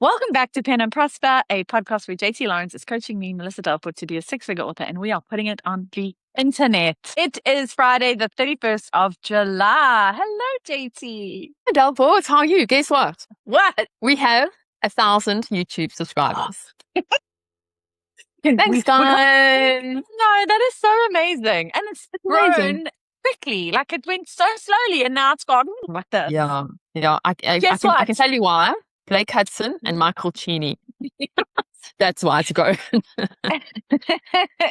Welcome back to Pen and Prosper, a podcast where JT Lawrence is coaching me, Melissa Delport, to be a six-figure author, and we are putting it on the internet. It is Friday, the 31st of July. Hello, JT. Hi, Delport. How are you? Guess what? What? We have 1,000 YouTube subscribers. Thanks, guys. No, that is so amazing. And it's grown quickly. Like, it went so slowly, and now it's gone like this. Yeah. I can tell you why. Blake Hudson and Michael Cheney. That's why it's grown.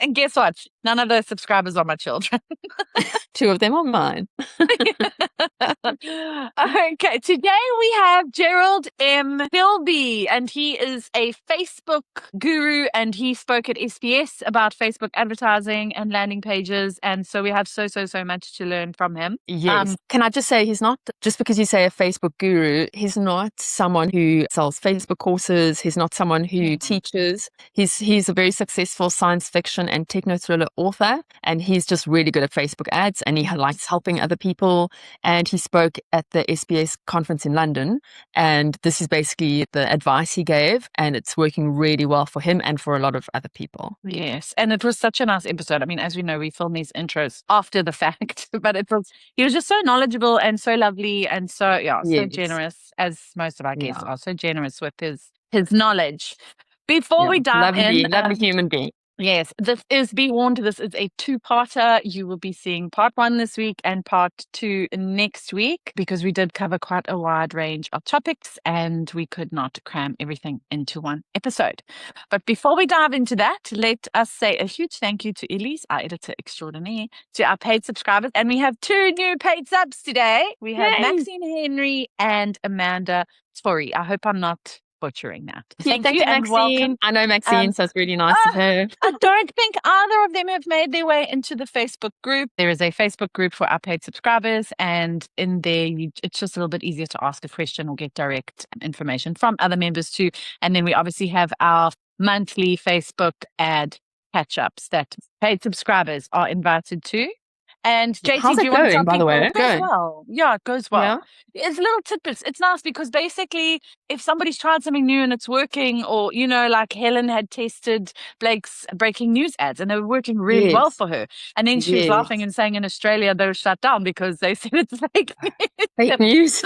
And guess what? None of those subscribers are my children. 2 of them are mine. Okay, today we have Gerald M. Kilby, and he is a Facebook guru, and he spoke at SBS about Facebook advertising and landing pages, and so we have so much to learn from him. Yes. Can I just say, he's not, just because you say a Facebook guru, he's not someone who sells Facebook courses. He's not someone who teaches. He's a very successful science fiction and techno thriller author, and he's just really good at Facebook ads, and he likes helping other people. And he spoke at the SBS conference in London, and this is basically the advice he gave, and it's working really well for him and for a lot of other people. Yes, and it was such a nice episode. I mean, as we know, we film these intros after the fact, but he was just so knowledgeable and so lovely and so generous, as most of our guests are, so generous with his knowledge. Before we dive in, lovely human being. Yes, this is, be warned, this is a 2-parter. You will be seeing part 1 this week and part 2 next week, because we did cover quite a wide range of topics and we could not cram everything into one episode. But before we dive into that, let us say a huge thank you to Elize, our editor extraordinaire, to our paid subscribers. And we have 2 new paid subs today. We have Maxine Henri and Amanda Torrey. I hope I'm not butchering that. Thank you, and Maxine. Welcome. I know Maxine, so it's really nice of her. I don't think either of them have made their way into the Facebook group. There is a Facebook group for our paid subscribers, and in there, it's just a little bit easier to ask a question or get direct information from other members too. And then we obviously have our monthly Facebook ad catch-ups that paid subscribers are invited to. And JT, how's it going, by the way? It goes well. Yeah, it goes well. Yeah. It's little tidbits. It's nice because basically, if somebody's tried something new and it's working, or, you know, like Helen had tested Blake's breaking news ads and they were working really well for her. And then she was laughing and saying in Australia they were shut down because they said it's fake news. Fake news.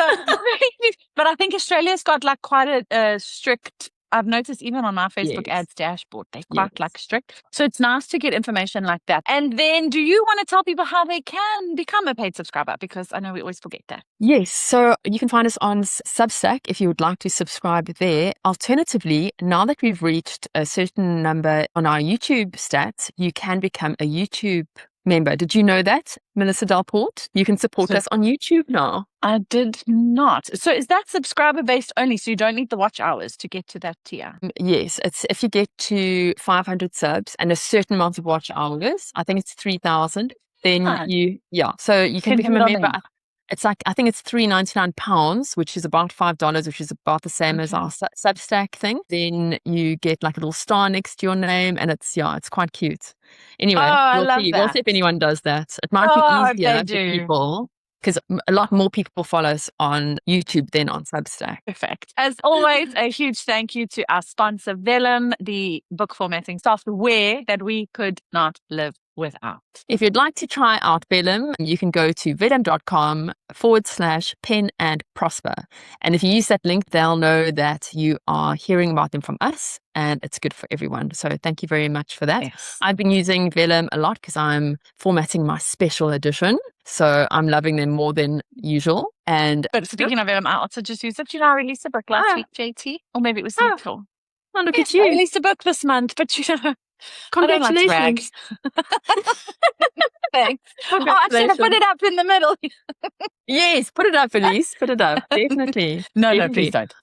But I think Australia's got like quite a strict, I've noticed even on my Facebook ads dashboard, they're quite like strict. So it's nice to get information like that. And then do you want to tell people how they can become a paid subscriber? Because I know we always forget that. Yes. So you can find us on Substack if you would like to subscribe there. Alternatively, now that we've reached a certain number on our YouTube stats, you can become a YouTube member. Did you know that, Melissa Delport? You can support us on YouTube now. I did not. So is that subscriber based only? So you don't need the watch hours to get to that tier? Yes. It's if you get to 500 subs and a certain amount of watch hours, I think it's 3,000, then so you can become a member. It's like, I think it's £3.99, which is about $5, which is about the same as our Substack thing. Then you get like a little star next to your name, and it's quite cute. Anyway, we'll see if anyone does that. It might be easier for people, because a lot more people follow us on YouTube than on Substack. Perfect. As always, a huge thank you to our sponsor, Vellum, the book formatting software that we could not live without. If you'd like to try out Vellum, you can go to vellum.com/pen and prosper. And if you use that link, they'll know that you are hearing about them from us, and it's good for everyone. So thank you very much for that. Yes. I've been using Vellum a lot because I'm formatting my special edition. So I'm loving them more than usual. But speaking of Vellum, I also just used it. You know, I released a book last week, JT, or maybe it was before. Oh, look at you. I released a book this month, but you know, congratulations. Thanks. I should have put it up in the middle. Yes, put it up, Elize. Put it up. Definitely. No, please don't.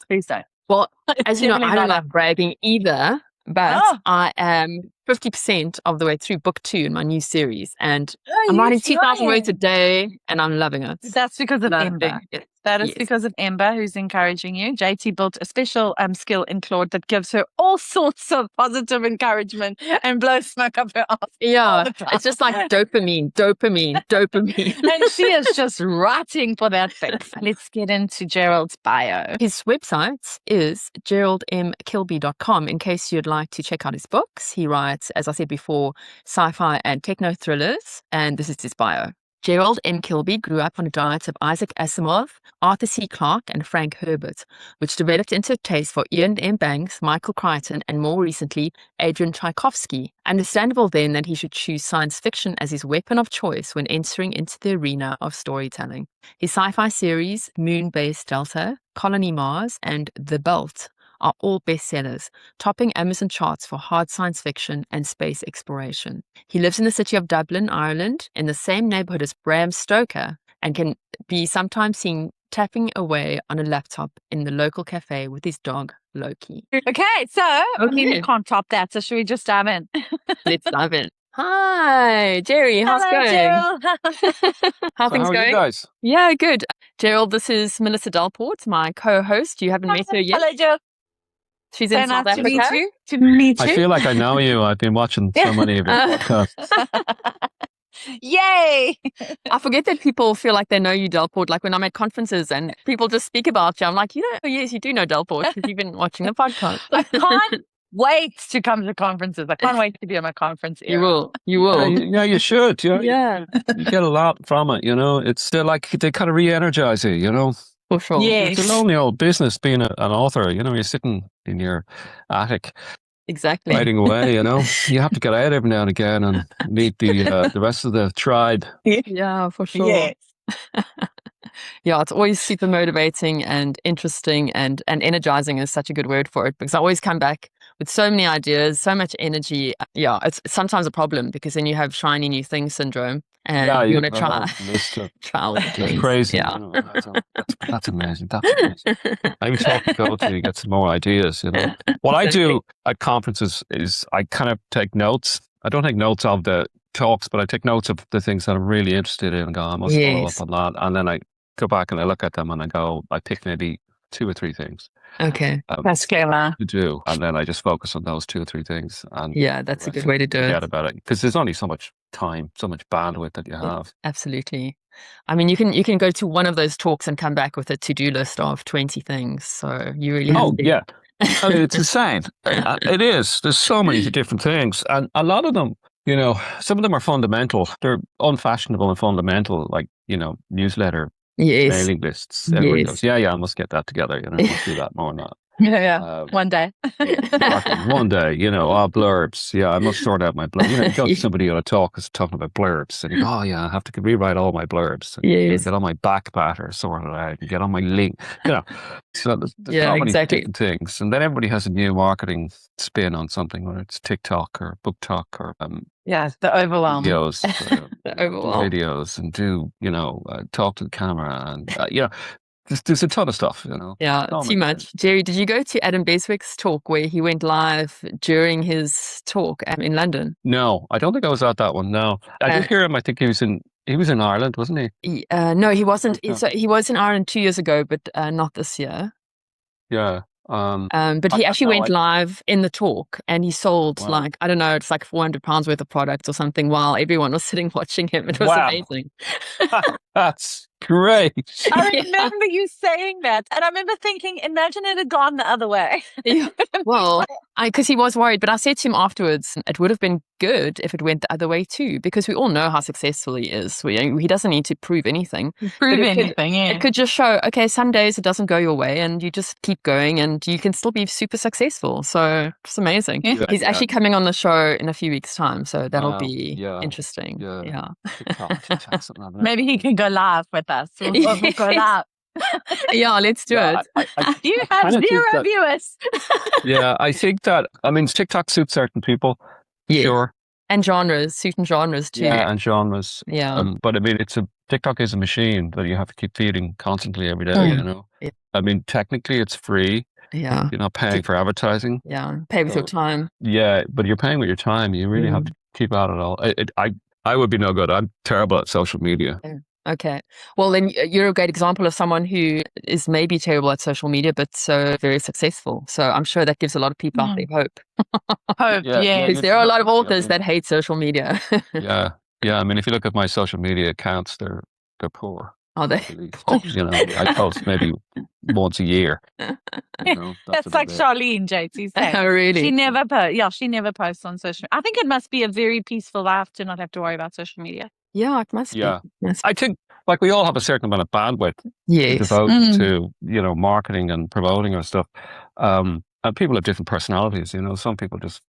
Well, as you know, I don't like bragging either, but I am 50% of the way through book 2 in my new series, and I'm writing 2,000 words a day, and I'm loving it. That's because of Ember. That is because of Ember, who's encouraging you. JT built a special skill in Claude that gives her all sorts of positive encouragement and blows smoke up her ass. Yeah, it's just like dopamine. And she is just writing for that fix. Let's get into Gerald's bio. His website is geraldmkilby.com in case you'd like to check out his books. He writes, as I said before, sci-fi and techno thrillers, and this is his bio. Gerald M. Kilby grew up on a diet of Isaac Asimov, Arthur C. Clarke, and Frank Herbert, which developed into a taste for Ian M. Banks, Michael Crichton, and more recently, Adrian Tchaikovsky. Understandable then that he should choose science fiction as his weapon of choice when entering into the arena of storytelling. His sci-fi series, Moon Base Delta, Colony Mars, and The Belt are all bestsellers, topping Amazon charts for hard science fiction and space exploration. He lives in the city of Dublin, Ireland, in the same neighborhood as Bram Stoker, and can be sometimes seen tapping away on a laptop in the local cafe with his dog, Loki. Okay, so I mean, we can't top that, so should we just dive in? Let's dive in. Hi, Jerry. How's it going? Gerald. How things are going? You guys? Yeah, good. Gerald, this is Melissa Delport, my co-host. You haven't met her yet. Hello, Gerald. She's in South Africa. To meet you. I feel like I know you. I've been watching so many of your podcasts. Yay! I forget that people feel like they know you, Delport. Like when I'm at conferences and people just speak about you, I'm like, yes, you do know Delport because you've been watching the podcast. I can't wait to come to conferences. I can't wait to be on my conference era. You will. Yeah, you should. Yeah. You get a lot from it, It's still like they kind of re-energize you, For sure. Yes. It's a lonely old business being an author, You're sitting in your attic. Exactly. Writing away, You have to get out every now and again and meet the rest of the tribe. Yeah, for sure. Yes. Yeah, it's always super motivating and interesting, and energizing is such a good word for it, because I always come back with so many ideas, so much energy. Yeah, it's sometimes a problem because then you have shiny new thing syndrome and you want to try all the It's things. crazy. Yeah. That's amazing. That's amazing. I even talk to go to get some more ideas, What I do at conferences is I kind of take notes. I don't take notes of the talks, but I take notes of the things that I'm really interested in and go, I must follow up on that. And then I go back and I look at them and I pick maybe 2 or 3 things. Okay. That's clever. To do. And then I just focus on those 2 or 3 things. And yeah, that's a good way to do it. Forget about it. Because there's only so much time, so much bandwidth that you have. Absolutely. I mean, you can go to one of those talks and come back with a to-do list of 20 things. So you really have to. Yeah. I mean, it's insane. It is. There's so many different things. And a lot of them, some of them are fundamental. They're unfashionable and fundamental, like, newsletter, mailing lists. Everybody goes, I must get that together. I must do that more now. Yeah. One day. One day, blurbs. Yeah, I must sort out my blurbs. You go to somebody on a talk who's talking about blurbs, and you go, I have to rewrite all my blurbs. And get all my back patter sorted out, and get on my link. So there's so many different things. And then everybody has a new marketing spin on something, whether it's TikTok or BookTok or the overwhelm. Videos, the overwhelm. Videos, and talk to the camera, and there's a ton of stuff, Yeah, too much. Jerry, did you go to Adam Beswick's talk where he went live during his talk in London? No, I don't think I was at that one. No, I did hear him. I think he was in Ireland, wasn't he? No, he wasn't. So he was in Ireland 2 years ago, but not this year. Yeah. But he actually went live in the talk, and he sold I don't know, it's like £400 worth of products or something while everyone was sitting watching him. It was amazing. That's great. I remember you saying that, and I remember thinking, imagine it had gone the other way. Well, because he was worried, but I said to him afterwards, it would have been good if it went the other way too, because we all know how successful he is. He doesn't need to prove anything. It could just show, okay, some days it doesn't go your way, and you just keep going, and you can still be super successful. So it's amazing. Yeah. He's actually coming on the show in a few weeks' time, so that'll be interesting. Yeah. Maybe he can go live with us. We'll go live. Yeah, let's do it. You have 0 viewers. Yeah, I think that, TikTok suits certain people. Yes. Sure. And certain genres too. Yeah, and genres. Yeah. But TikTok is a machine that you have to keep feeding constantly every day, Yeah. Technically it's free. Yeah. You're not paying for advertising. Yeah. Pay with your time. Yeah, but you're paying with your time. You really have to keep at it all. I would be no good. I'm terrible at social media. Okay. Well, then you're a great example of someone who is maybe terrible at social media, but so very successful. So I'm sure that gives a lot of people out there hope. Hope, yeah. Because there are a lot of authors that hate social media. Yeah. I mean, if you look at my social media accounts, they're poor. Are they? You know, I post maybe once a year. You know, that's like Charlene, JT said. Oh, really? She never she never posts on social media. I think it must be a very peaceful life to not have to worry about social media. Yeah, it must be. I think like we all have a certain amount of bandwidth to devote to, you know, marketing and promoting our stuff. And people have different personalities, you know. Some people just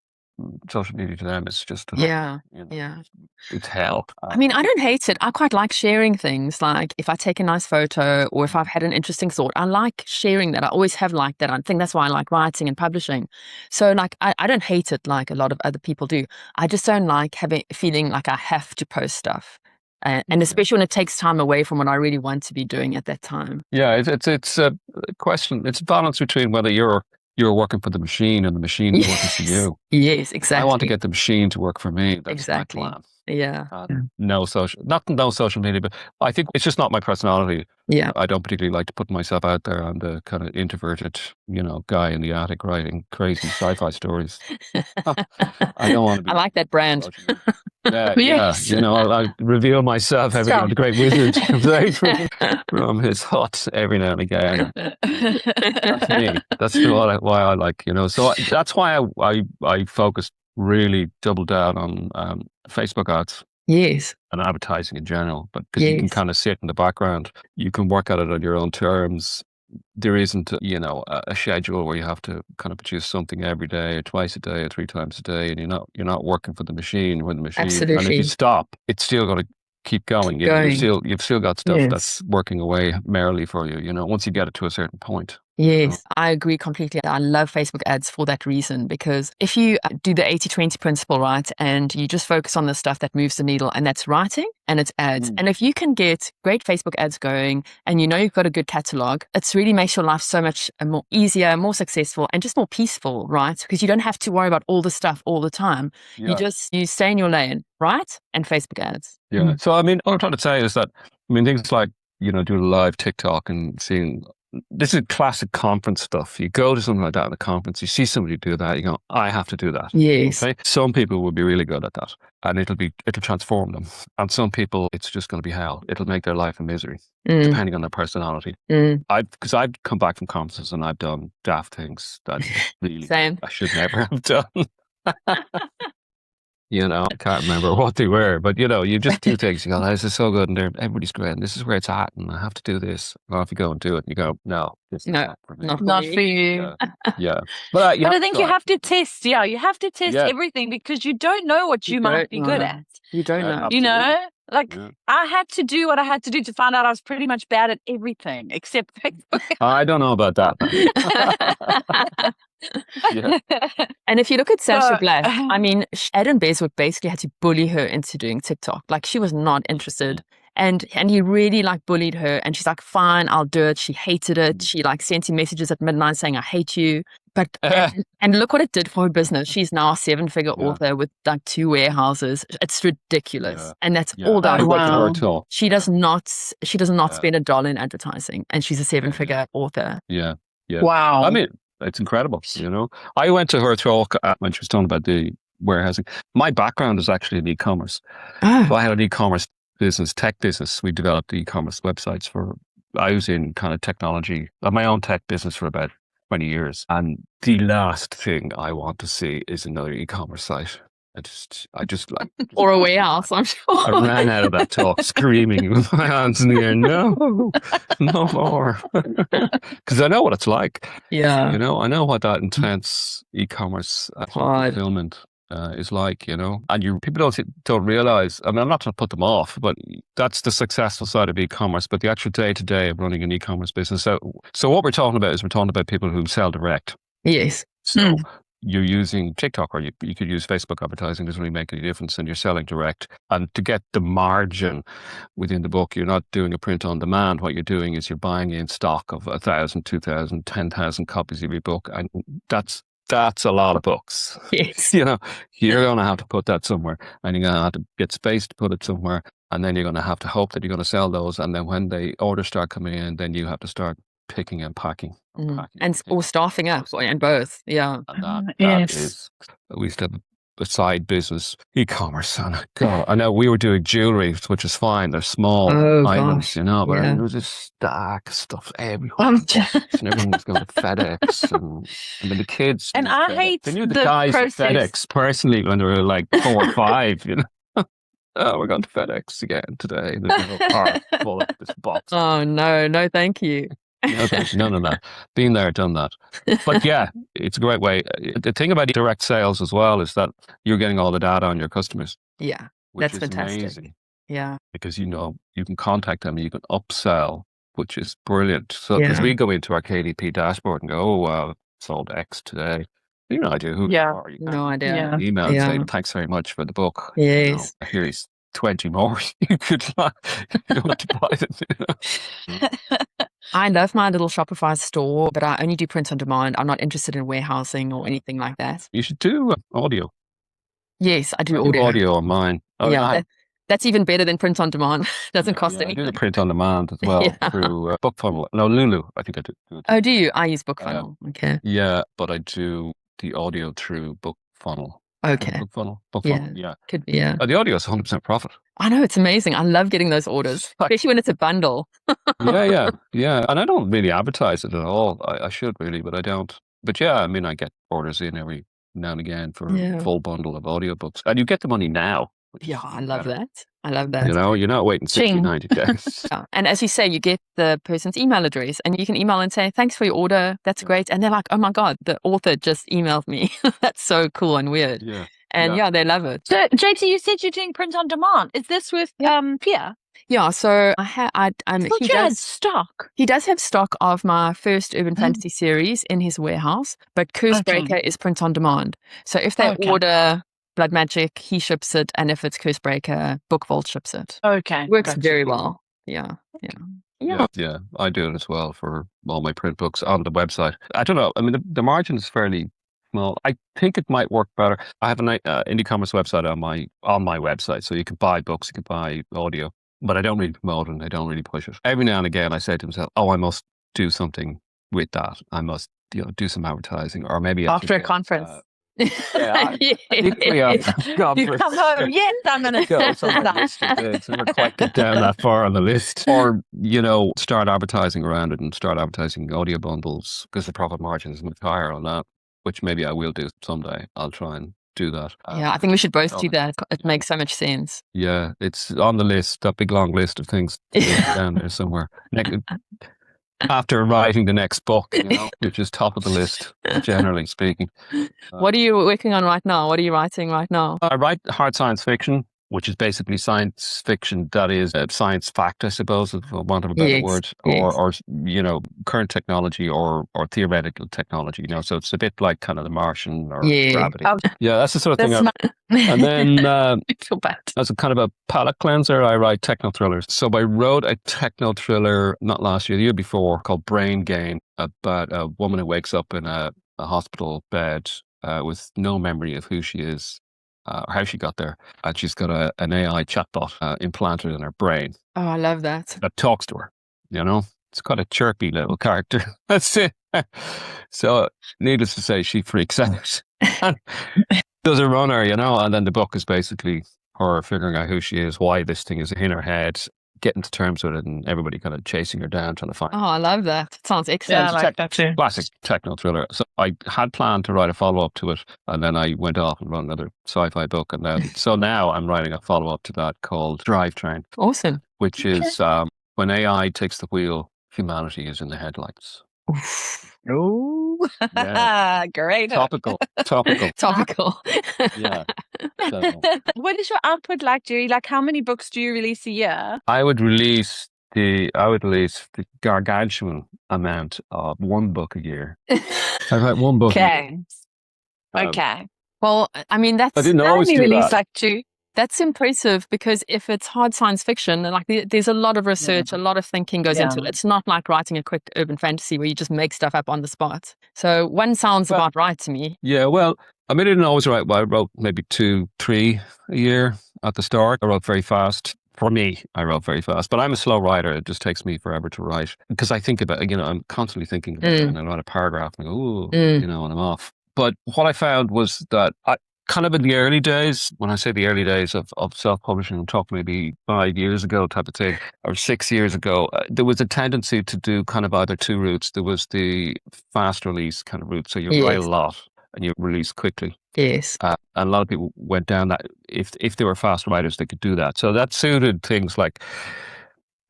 social media to them is just it's hell. I mean, I don't hate it. I quite like sharing things. Like if I take a nice photo or if I've had an interesting thought, I like sharing that. I always have liked that. I think that's why I like writing and publishing. So like I don't hate it like a lot of other people do. I just don't like feeling like I have to post stuff. And especially when it takes time away from what I really want to be doing at that time. Yeah, it's a question. It's a balance between whether you're working for the machine and the machine is working for you. Yes, exactly. I want to get the machine to work for me. That's exactly. my plan. Yeah. No social media, but I think it's just not my personality. Yeah. I don't particularly like to put myself out there. I'm the kind of introverted, you know, guy in the attic writing crazy sci-fi stories. I don't want to be. I like that brand. Yeah. You know, I reveal myself every time the great wizard comes out from his hut every now and again. That's me. That's why I like, you know. So that's why I focused, really double down on Facebook ads. Yes. And advertising in general, but because you can kind of sit in the background, you can work at it on your own terms. There isn't, you know, a schedule where you have to kind of produce something every day, or twice a day, or 3 times a day, and you're not working for the machine when the machine. Absolutely. And if you stop, it's still going to keep going. You've still got stuff that's working away merrily for you. You know, once you get it to a certain point. Yes, I agree completely. I love Facebook ads for that reason, because if you do the 80-20 principle, right, and you just focus on the stuff that moves the needle, and that's writing and it's ads. And if you can get great Facebook ads going and you know you've got a good catalog, it really makes your life so much more easier, more successful, and just more peaceful, right? Because you don't have to worry about all the stuff all the time. Yeah. You stay in your lane, right? And Facebook ads. Yeah. So, I mean, what I'm trying to say is that, I mean, things like, you know, doing a live TikTok and seeing, this is classic conference stuff. You go to something like that at a conference, you see somebody do that, you go, I have to do that. Yes. Okay? Some people will be really good at that and it'll transform them. And some people, it's just going to be hell. It'll make their life a misery, depending on their personality. Because I've come back from conferences and I've done daft things that really I should never have done. You know, I can't remember what they were, but you know, you just do things. You go, this is so good, and everybody's great, and this is where it's at, and I have to do this. Well, if you go and do it, and you go, no, this is not for me. Not for you. Yeah. But I think you have to test. Yeah, you have to test everything, because you don't know what you might be good at. You don't know. You know, like I had to do what I had to do to find out I was pretty much bad at everything except Facebook. I don't know about that. And if you look at Sasha Black, I mean, Adam Beswick basically had to bully her into doing TikTok. Like, she was not interested. And he really like bullied her, and she's like, fine, I'll do it. She hated it. She like sent him messages at midnight saying, I hate you. But and look what it did for her business. She's now a 7-figure author with like 2 warehouses. It's ridiculous. And that's all down to she does not spend $1 in advertising, and she's a 7-figure author. Yeah. Wow. I mean, it's incredible, you know. I went to her talk when she was talking about the warehousing. My background is actually in e-commerce. So I had an e-commerce business, tech business. We developed e-commerce websites I was in kind of technology, my own tech business for about 20 years. And the last thing I want to see is another e-commerce site. I just like... Or a warehouse, I'm sure. I ran out of that talk screaming with my hands in the air, no more. Because I know what it's like. Yeah. You know, I know what that intense e-commerce fulfillment is like, you know. And people don't realize, I mean, I'm not trying to put them off, but that's the successful side of e-commerce. But the actual day-to-day of running an e-commerce business. So what we're talking about is people who sell direct. Yes. So you're using TikTok, or you could use Facebook advertising, doesn't really make any difference, and you're selling direct. And to get the margin within the book, you're not doing a print on demand. What you're doing is you're buying in stock of 1,000, 2,000, 10,000 copies of your book, and that's a lot of books. Yes. You're going to have to put that somewhere, and you're going to have to get space to put it somewhere, and then you're going to have to hope that you're going to sell those, and then when the orders start coming in, then you have to start picking and packing. Or staffing up, and both. Yeah. And that is, we used to have a side business, e-commerce. And God, I know we were doing jewelry, which is fine. They're small items, but there was a stack of stuff everywhere. And everyone was going to FedEx. And then the kids. And I hate they knew the guys at FedEx personally when they were like 4 or 5, Oh, we're going to FedEx again today. There's a little part full of this box. Oh, no, thank you. No, none of that. Been there, done that. But yeah, it's a great way. The thing about direct sales as well is that you're getting all the data on your customers. Yeah, which that's is fantastic. Amazing. Yeah. Because you can contact them and you can upsell, which is brilliant. So because we go into our KDP dashboard and go, oh, wow, sold X today. You have no idea who you are. You no idea. Email and say, thanks very much for the book. Yes. Here's 20 more. You could multiply it. I love my little Shopify store, but I only do print on demand. I'm not interested in warehousing or anything like that. You should do audio. Yes, I do audio. Audio on mine. That's even better than print on demand. Doesn't cost anything. I do the print on demand as well through BookFunnel. No, Lulu, I think I do. Oh, do you? I use BookFunnel. Okay. Yeah, but I do the audio through BookFunnel. Okay. BookFunnel, yeah. Could be, yeah. The audio is 100% profit. I know, it's amazing. I love getting those orders, especially when it's a bundle. Yeah. And I don't really advertise it at all. I should really, but I don't. But yeah, I mean, I get orders in every now and again for a full bundle of audiobooks. And you get the money now. Yeah, I love that. I love that. You're not waiting 60, 90 days. And as you say, you get the person's email address and you can email and say, thanks for your order. That's great. And they're like, oh my God, the author just emailed me. That's so cool and weird. Yeah. And they love it. So, JT, you said you're doing print on demand. Is this with Pierre? Yeah, so he does stock. He does have stock of my first urban fantasy series in his warehouse, but Cursebreaker is print on demand. So if they order Blood Magic, he ships it, and if it's Cursebreaker, Book Vault ships it. Okay, works very well. Yeah. I do it as well for all my print books on the website. I don't know. I mean, the margin is fairly small. I think it might work better. I have an indie commerce website on my website, so you can buy books, you can buy audio, but I don't really promote it and I don't really push it. Every now and again, I say to myself, "Oh, I must do something with that. I must, do some advertising, or maybe after a conference." God, you come home. Yes, I'm going to go. So we're quite get down that far on the list, or start advertising around it and start advertising audio bundles, because the profit margin is much higher on that. Which maybe I will do someday. I'll try and do that. I think we should both do that. It makes so much sense. Yeah, it's on the list, that big long list of things down there somewhere. After writing the next book, which is top of the list, generally speaking. What are you working on right now? What are you writing right now? I write hard science fiction, which is basically science fiction that is science fact, I suppose, for want of a better word, or current technology or theoretical technology. So it's a bit like kind of The Martian or Gravity. That's the sort of thing. And then as a kind of a palate cleanser, I write techno thrillers. So I wrote a techno thriller not last year, the year before, called Brain Gain, about a woman who wakes up in a hospital bed with no memory of who she is. Or how she got there, and she's got an AI chatbot implanted in her brain. Oh, I love that. That talks to her. It's quite a chirpy little character. That's it. So, needless to say, she freaks out. Does a runner, and then the book is basically her figuring out who she is, why this thing is in her head, getting to terms with it, and everybody kind of chasing her down, trying to find. Oh, I love that. It sounds excellent. Yeah, I like that too. Classic techno thriller. So I had planned to write a follow-up to it, and then I went off and wrote another sci-fi book, and then so now I'm writing a follow-up to that called Drivetrain. Awesome. Which is when AI takes the wheel, humanity is in the headlights. Oh, yeah. Great. Topical. Yeah. So. What is your output like, Jerry? Like, how many books do you release a year? I would release the gargantuan amount of one book a year. I write one book. Okay. Okay. Well, I mean, I that's didn't always do release that. like 2. That's impressive because if it's hard science fiction, like there's a lot of research, a lot of thinking goes into it. It's not like writing a quick urban fantasy where you just make stuff up on the spot. So 1 sounds about right to me. Yeah, well, I mean, I didn't always write. Well, I wrote maybe 2, 3 a year at the start. I wrote very fast. For me, I wrote very fast, but I'm a slow writer. It just takes me forever to write because I think about, I'm constantly thinking about it, and I write a paragraph and I go, ooh, and I'm off. But what I found was that kind of in the early days, when I say the early days of self-publishing, I'm talking maybe 5 years ago type of thing, or 6 years ago, there was a tendency to do kind of either 2 routes. There was the fast release kind of route. So you write a lot and you release quickly. Yes. And a lot of people went down that. If they were fast writers, they could do that. So that suited things like,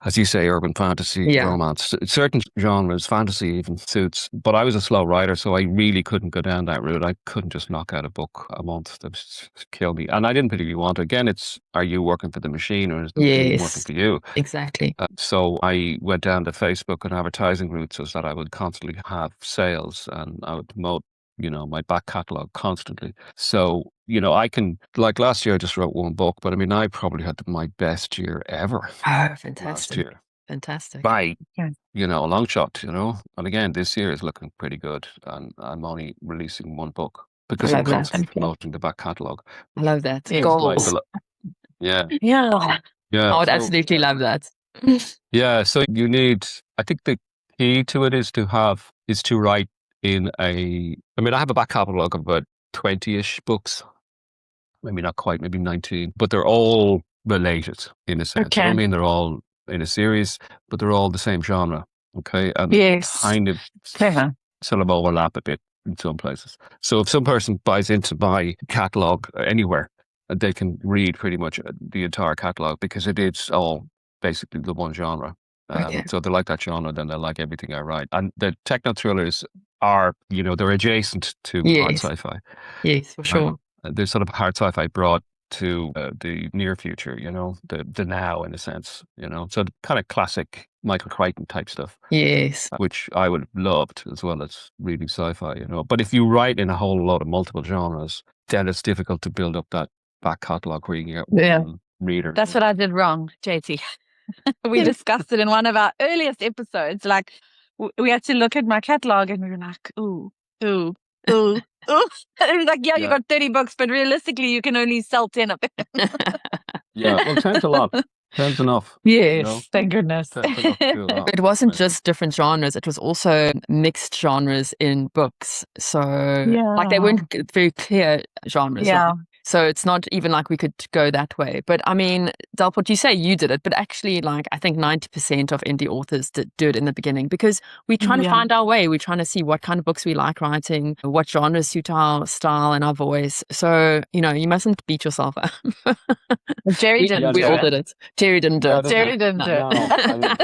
as you say, urban fantasy, romance, certain genres, fantasy even suits. But I was a slow writer, so I really couldn't go down that route. I couldn't just knock out a book a month. That would kill me. And I didn't particularly want to. Again, are you working for the machine or is the machine working for you? Exactly. So I went down the Facebook and advertising route so that I would constantly have sales and I would promote my back catalogue constantly. So, I can, like last year, I just wrote 1 book, but I mean, I probably had my best year ever. Oh, fantastic. Last year. Fantastic. By, a long shot, And again, this year is looking pretty good. And I'm only releasing 1 book because I'm constantly promoting the back catalogue. I love that. Goals. Yeah. Yeah. I would absolutely love that. Yeah. So I think the key to it is to write I have a back catalogue of about 20-ish books. Maybe not quite, maybe 19, but they're all related in a sense. Okay. I don't mean they're all in a series, but they're all the same genre. Okay. And kind of clever. Sort of overlap a bit in some places. So if some person buys into my catalogue anywhere, they can read pretty much the entire catalogue because it is all basically the one genre. So they like that genre, then they like everything I write. And the techno thrillers are, they're adjacent to hard sci-fi. Yes, for sure. They're sort of hard sci-fi brought to the near future, the now in a sense, So the kind of classic Michael Crichton type stuff. Yes. Which I would have loved as well as reading sci-fi, But if you write in a whole lot of multiple genres, then it's difficult to build up that back catalogue where you can get one reader. That's what I did wrong, JT. We discussed it in one of our earliest episodes. Like, we had to look at my catalogue and we were like, ooh. And it was like, you got 30 books, but realistically, you can only sell 10 of them. Well, 10's a lot. 10's enough. Yes, thank goodness. It wasn't just different genres. It was also mixed genres in books. So, like, they weren't very clear genres. Yeah. So it's not even like we could go that way. But I mean, Delport, you say you did it, but actually, like, I think 90% of indie authors do it in the beginning because we're trying to find our way. We're trying to see what kind of books we like writing, what genres suit our style and our voice. So, you mustn't beat yourself up. Jerry didn't. We all did it. Jerry didn't do it. Jerry didn't do it. No.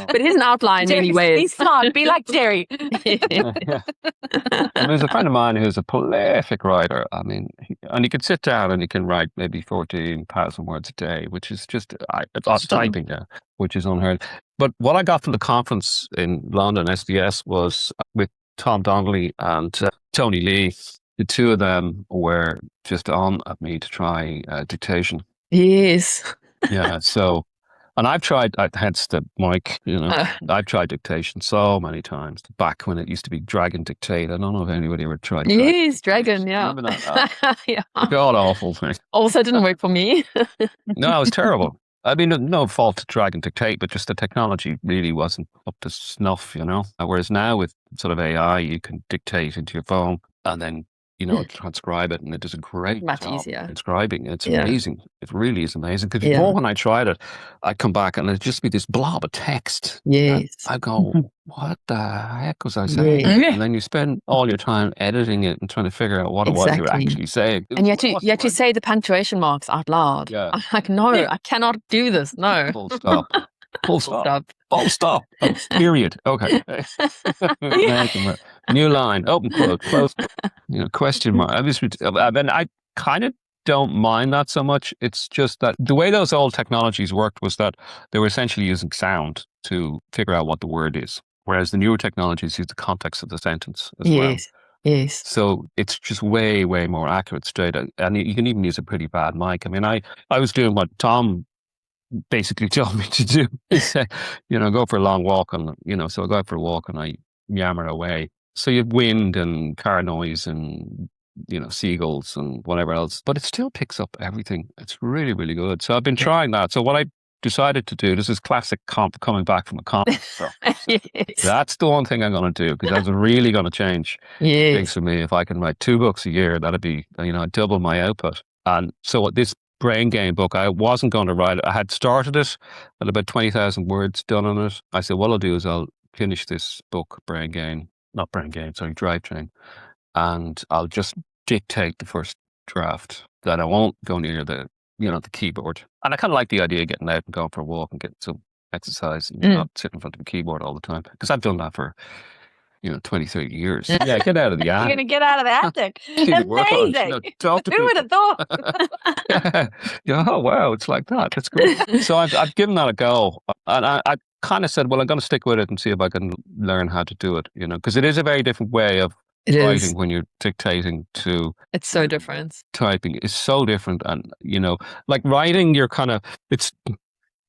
But here's an outline anyways. Be smart. Be like Jerry. And there's a friend of mine who's a prolific writer. I mean, and he could sit down and he can write maybe 14,000 words a day, which is just typing now, which is unheard. But what I got from the conference in London, SDS, was with Tom Donnelly and Tony Lee. The 2 of them were just on at me to try dictation. Yes. Yeah. So, and I've tried, hence the mic, I've tried dictation so many times. Back when it used to be Dragon Dictate. I don't know if anybody ever tried that. Yes, Dragon, Remember that? God awful thing. Also didn't work for me. No, it was terrible. I mean, no fault to Dragon Dictate, but just the technology really wasn't up to snuff, Whereas now with sort of AI, you can dictate into your phone and then transcribe it, and it does a great much job easier transcribing. It's amazing. It really is amazing. Because before, when I tried it, I'd come back and it'd just be this blob of text. Yes. I go, what the heck was I saying? And then you spend all your time editing it and trying to figure out what it was you were actually saying. And you had to say the punctuation marks out loud. Yeah. I'm like, no, I cannot do this. No. Full stop. Full stop. Full stop. Period. Okay. New line. Open quote. Close. Question mark. I kind of don't mind that so much. It's just that the way those old technologies worked was that they were essentially using sound to figure out what the word is, whereas the newer technologies use the context of the sentence as well. Yes. So it's just way, way more accurate straight. And you can even use a pretty bad mic. I mean, I was doing what Tom basically told me to do. He said, go for a long walk so I go out for a walk and I yammer away. So you have wind and car noise and, seagulls and whatever else, but it still picks up everything. It's really, really good. So I've been trying that. So what I decided to do, this is classic coming back from a comic. Yes. That's the one thing I'm going to do, because that's really going to change things for me. If I can write 2 books a year, that'd be, double my output. And so this brain game book, I wasn't going to write it. I had started it at about 20,000 words done on it. I said, what I'll do is I'll finish this book, Drivetrain, and I'll just dictate the first draft. That I won't go near the keyboard. And I kind of like the idea of getting out and going for a walk and getting some exercise and not sitting in front of a keyboard all the time, because I've done that for 20, 30 years. Yeah, get out of the attic. You're going to get out of the attic. Amazing. Who would have thought? Oh, wow, it's like that. That's great. So I've given that a go. And I kind of said, well, I'm going to stick with it and see if I can learn how to do it, because it is a very different way of writing when you're dictating to... It's so different. Typing is so different. And, like writing, you're kind of... It's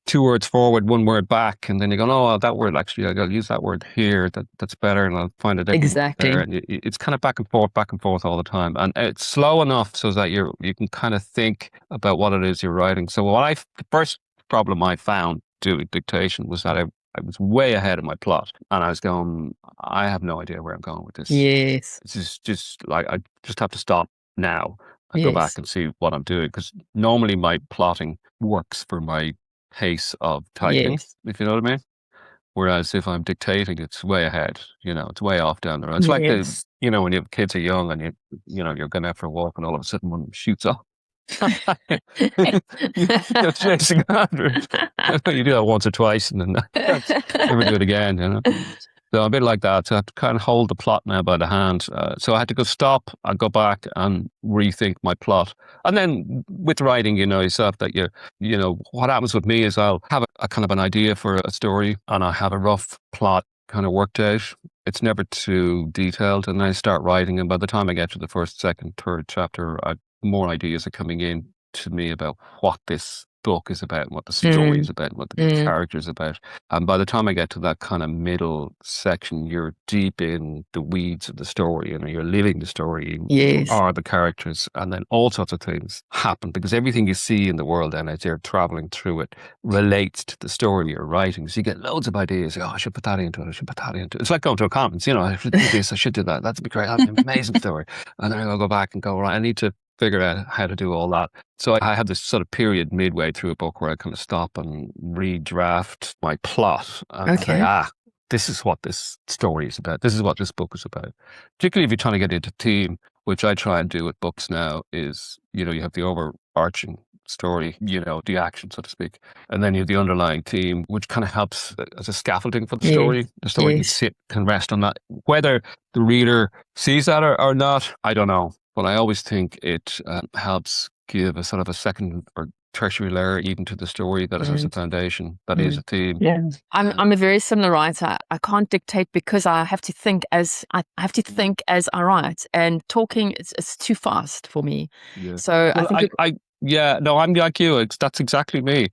2 words forward, 1 word back, and then you go, oh, that word, actually, I got to use that word here. That's better, and I'll find it exactly there. And it's kind of back and forth all the time, and it's slow enough so that you can kind of think about what it is you're writing. So the first problem I found doing dictation was that I was way ahead of my plot, and I was going, I have no idea where I'm going with this. Yes, it's just like I just have to stop now and go back and see what I'm doing, because normally my plotting works for my pace of typing, if you know what I mean. Whereas if I'm dictating, it's way ahead. It's way off down the road. It's like when your kids are young and you're going out for a walk, and all of a sudden one shoots off. You're chasing after it. You do that once or twice, and then never do it again. So a bit like that. So I have to kind of hold the plot now by the hand. So I had to go stop and go back and rethink my plot. And then with writing, yourself that what happens with me is I'll have a kind of an idea for a story, and I have a rough plot kind of worked out. It's never too detailed, and I start writing, and by the time I get to the first, second, third chapter, more ideas are coming in to me about what this book is about, and what the story is about, and what the character is about. And by the time I get to that kind of middle section, you're deep in the weeds of the story, you're living the story, you are the characters, and then all sorts of things happen, because everything you see in the world then as you're traveling through it relates to the story you're writing. So you get loads of ideas. I should put that into it, I should put that into it. It's like going to a conference, I should do this, I should do that. That'd be great, that'd be an amazing story. And then I'll go back and go, right, I need to figure out how to do all that. So I had this sort of period midway through a book where I kind of stop and redraft my plot and say, this is what this story is about. This is what this book is about. Particularly if you're trying to get into theme, which I try and do with books now, is, you have the overarching story, the action, so to speak. And then you have the underlying theme, which kind of helps as a scaffolding for the story. The story can rest on that. Whether the reader sees that or not, I don't know. But I always think it helps give a sort of a second or tertiary layer even to the story that has a foundation, that is a theme. Yeah. I'm a very similar writer. I can't dictate because I have to think as I write, and talking is too fast for me. Yeah. So I think I'm like you. That's exactly me.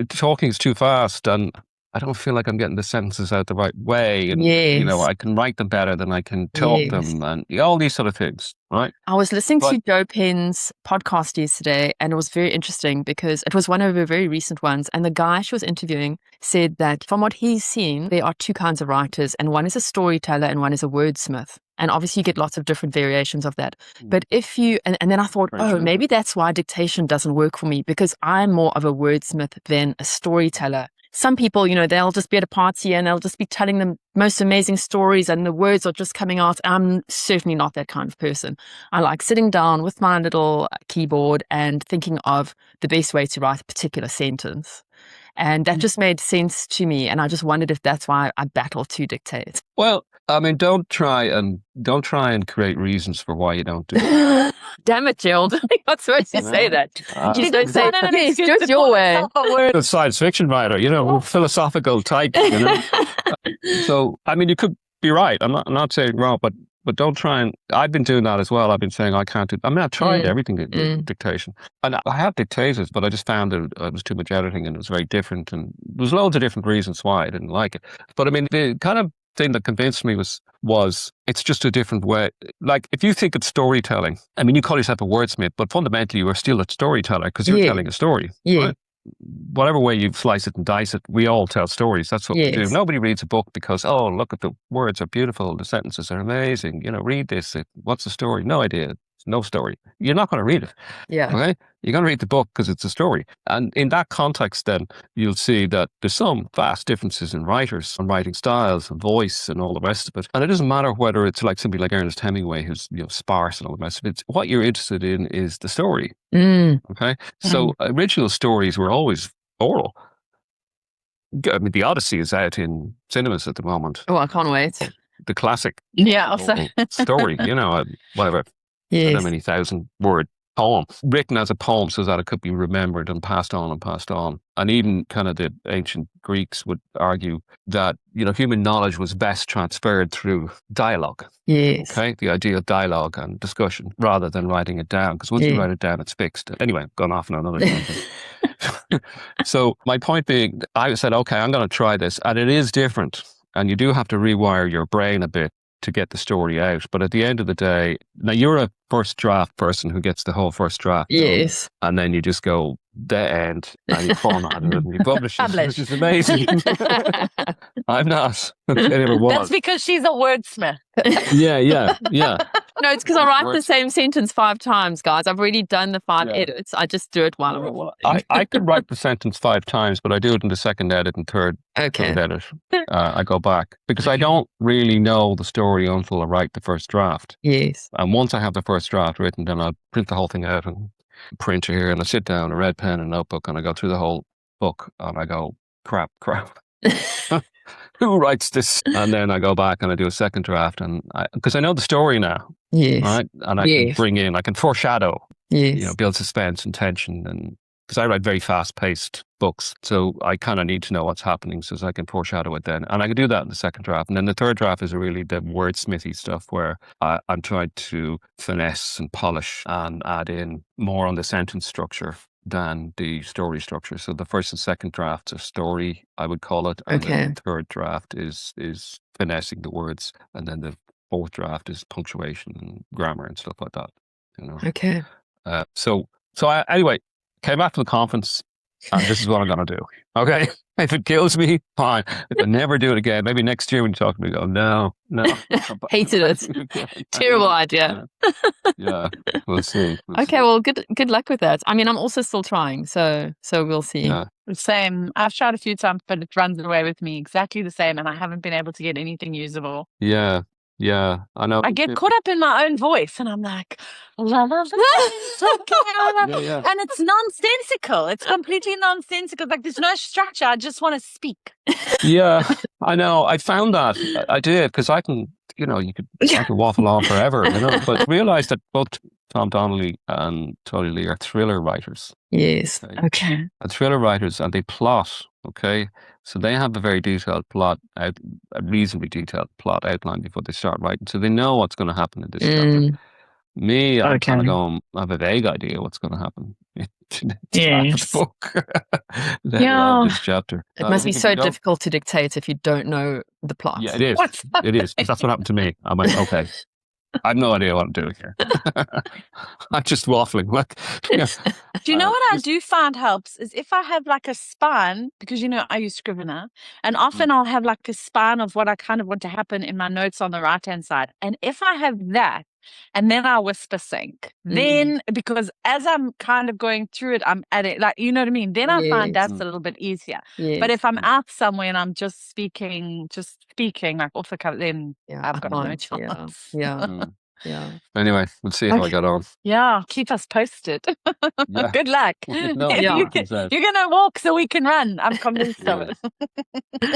Talking is too fast, and I don't feel like I'm getting the sentences out the right way. And, I can write them better than I can talk them, and all these sort of things, right? I was listening to Joe Penn's podcast yesterday, and it was very interesting because it was one of her very recent ones. And the guy she was interviewing said that from what he's seen, there are 2 kinds of writers, and one is a storyteller and one is a wordsmith. And obviously you get lots of different variations of that. But if you, and then I thought, maybe that's why dictation doesn't work for me, because I'm more of a wordsmith than a storyteller. Some people, they'll just be at a party and they'll just be telling them most amazing stories and the words are just coming out. I'm certainly not that kind of person. I like sitting down with my little keyboard and thinking of the best way to write a particular sentence. And that just made sense to me. And I just wondered if that's why I battle to dictate. Well, I mean, don't try and create reasons for why you don't do it. Damn it, Gerald. I'm not supposed to say that. You don't say, yes, just your way. A science fiction writer, philosophical type, So, I mean, you could be right. I'm not saying wrong, but but don't try and. I've been doing that as well. I've been saying I can't do. I mean, I've tried everything dictation, and I have dictated, but I just found that it was too much editing and it was very different, and there was loads of different reasons why I didn't like it. But I mean, the kind of thing that convinced me was it's just a different way. Like if you think it's storytelling, I mean, you call yourself a wordsmith, but fundamentally you are still a storyteller because you're telling a story. Yeah. Right? Whatever way you slice it and dice it, we all tell stories. That's what we do. Nobody reads a book because, oh, look at the words are beautiful, the sentences are amazing. Read this. What's the story? No idea. No story. You're not going to read it. Yeah. Okay. You're going to read the book because it's a story. And in that context, then you'll see that there's some vast differences in writers and writing styles and voice and all the rest of it. And it doesn't matter whether it's like somebody like Ernest Hemingway, who's sparse and all the rest of it. What you're interested in is the story. Okay. So original stories were always oral. I mean, The Odyssey is out in cinemas at the moment. Oh, I can't wait. The classic story, whatever. Yes. How many 1,000-word poem written as a poem so that it could be remembered and passed on and passed on. And even kind of the ancient Greeks would argue that, human knowledge was best transferred through dialogue. Yes. Okay. The idea of dialogue and discussion rather than writing it down. Because once you write it down, it's fixed. Anyway, I've gone off on another tangent. So my point being, I said, okay, I'm going to try this. And it is different. And you do have to rewire your brain a bit to get the story out. But at the end of the day, now you're a first draft person who gets the whole first draft. Yes. And then you just go the end and you format it and you publish it, which is amazing. I'm not. I never was. That's because she's a wordsmith. Yeah. No, it's because I write the same sentence 5 times, guys. I've already done the 5 edits. I just do it while I'm watching. I could write the sentence 5 times, but I do it in the second edit and third edit. I go back because I don't really know the story until I write the first draft. Yes. And once I have the first draft written, then I'll print the whole thing out and printer here, and I sit down, a red pen and notebook, and I go through the whole book, and I go, crap. Who writes this? And then I go back and I do a second draft, and because I know the story now, right? And I can bring in, I can foreshadow, build suspense and tension, and because I write very fast-paced books, so I kind of need to know what's happening so I can foreshadow it then. And I can do that in the second draft. And then the third draft is really the wordsmithy stuff where I'm trying to finesse and polish and add in more on the sentence structure than the story structure. So the first and second drafts are story, I would call it. And the third draft is finessing the words. And then the fourth draft is punctuation and grammar and stuff like that. Okay. So anyway, came back to the conference, and this is what I'm going to do. Okay? If it kills me, fine. If I never do it again, maybe next year when you talk to me, go, no. Hated it. Terrible idea. Yeah, we'll see. Okay, well, good luck with that. I mean, I'm also still trying, so we'll see. Yeah. Same. I've tried a few times, but it runs away with me exactly the same, and I haven't been able to get anything usable. Yeah, I know. I get caught up in my own voice, and I'm like, la, la, la, it's okay. And it's nonsensical. It's completely nonsensical. Like there's no structure. I just want to speak. Yeah, I know. I found that. I did because I can, I could waffle on forever, but realized that both Tom Donnelly and Torrey Lee are thriller writers. Yes. Okay. And thriller writers, and they plot. Okay. So they have a very detailed plot, a reasonably detailed plot outline before they start writing. So they know what's going to happen in this chapter. Me, I'm kind of going, I have a vague idea what's going to happen in the book. This chapter. It must be so difficult to dictate if you don't know the plot. Yeah, it is. It is. That's what happened to me. I'm like, okay. I have no idea what I'm doing here. I'm just waffling. Do you know what I do find helps is if I have like a spine, because I use Scrivener, and often I'll have like a spine of what I kind of want to happen in my notes on the right-hand side. And if I have that, and then I whisper sync, then because as I'm kind of going through it, I'm adding, like, you know what I mean? Then I find that's a little bit easier. Yes. But if I'm out somewhere and I'm just speaking like off the cuff, then I've got no chance. Yeah. Anyway, we'll see how I got on. Yeah, keep us posted. Good luck. You're going to walk so we can run. I'm convinced of it.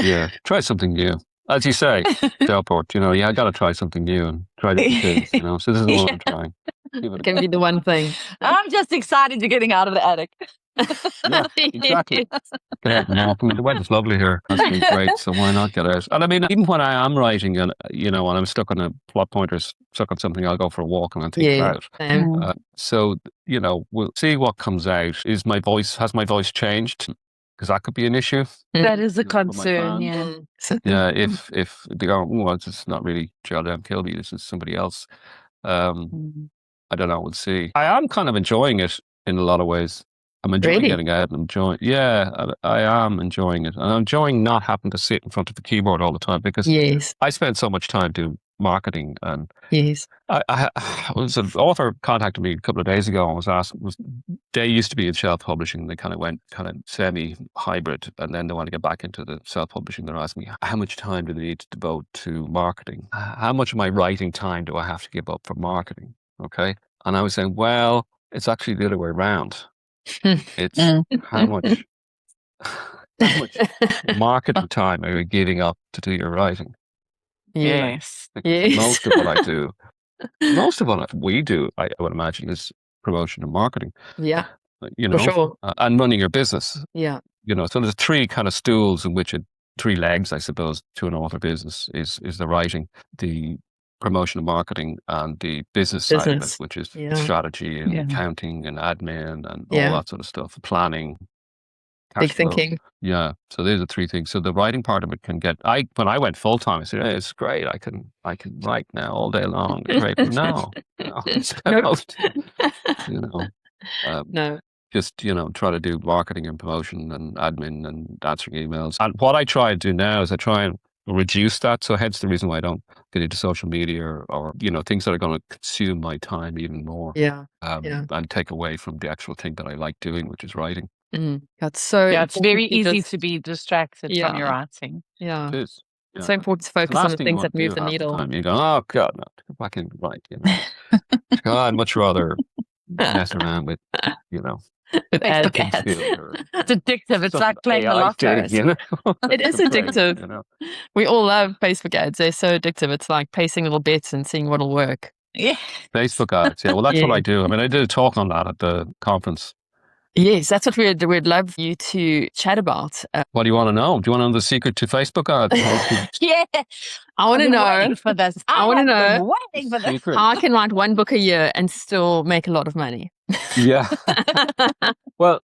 Yeah, try something new. As you say, Delport, I got to try something new and try different things, So this is what I'm trying. It can be the one thing. I'm just excited to getting out of the attic. Yeah, exactly. Get out and walk. The weather's lovely here. That's been great. So why not get out? And I mean, even when I am writing and, when I'm stuck on a plot pointer, stuck on something, I'll go for a walk and I'll think it out. So, we'll see what comes out. Has my voice changed? Because that could be an issue. That is a concern, yeah. Yeah, if they go, well, it's not really Gerald Kilby, this is somebody else. I don't know, we'll see. I am kind of enjoying it in a lot of ways. I'm enjoying getting out and enjoying. Yeah, I am enjoying it. And I'm enjoying not having to sit in front of the keyboard all the time because I spend so much time doing marketing. And I was an author contacted me a couple of days ago and was asked, they used to be in self-publishing. They kind of went semi-hybrid and then they want to get back into the self-publishing. They're asking me, how much time do they need to devote to marketing? How much of my writing time do I have to give up for marketing? Okay. And I was saying, well, it's actually the other way around. It's how much marketing time are you giving up to do your writing? Yes. Most of what I do, most of what we do, I would imagine, is promotion and marketing. Yeah. For sure. And running your business. Yeah. So there's three kind of stools in which three legs, I suppose, to an author business is the writing, the promotion and marketing, and the business side of it, which is strategy and accounting and admin and all that sort of stuff, planning, big thinking. Yeah, so there's the three things. So the writing part of it can get. When I went full time, I said, "Hey, it's great. I can write now all day long." Great, but no, it's about, no. Just try to do marketing and promotion and admin and answering emails. And what I try to do now is I try and reduce that. So hence the reason why I don't get into social media or things that are going to consume my time even more. And take away from the actual thing that I like doing, which is writing. That's so. Yeah, it's very easy to be distracted from your writing. Yeah, it is. It's so important to focus on the things that move the needle. You go, oh God, no, go back and write. God, I'd much rather mess around with with ads. It's addictive. It's like playing the lotto. It is addictive. We all love Facebook ads. They're so addictive. It's like placing little bets and seeing what'll work. Yeah. Facebook ads. Yeah. Well, that's what I do. I mean, I did a talk on that at the conference. Yes, that's what we'd love you to chat about. What do you want to know? Do you want to know the secret to Facebook ads? Yeah. I want to know. For this. I want to know waiting for this. How I can write one book a year and still make a lot of money. Yeah. Well,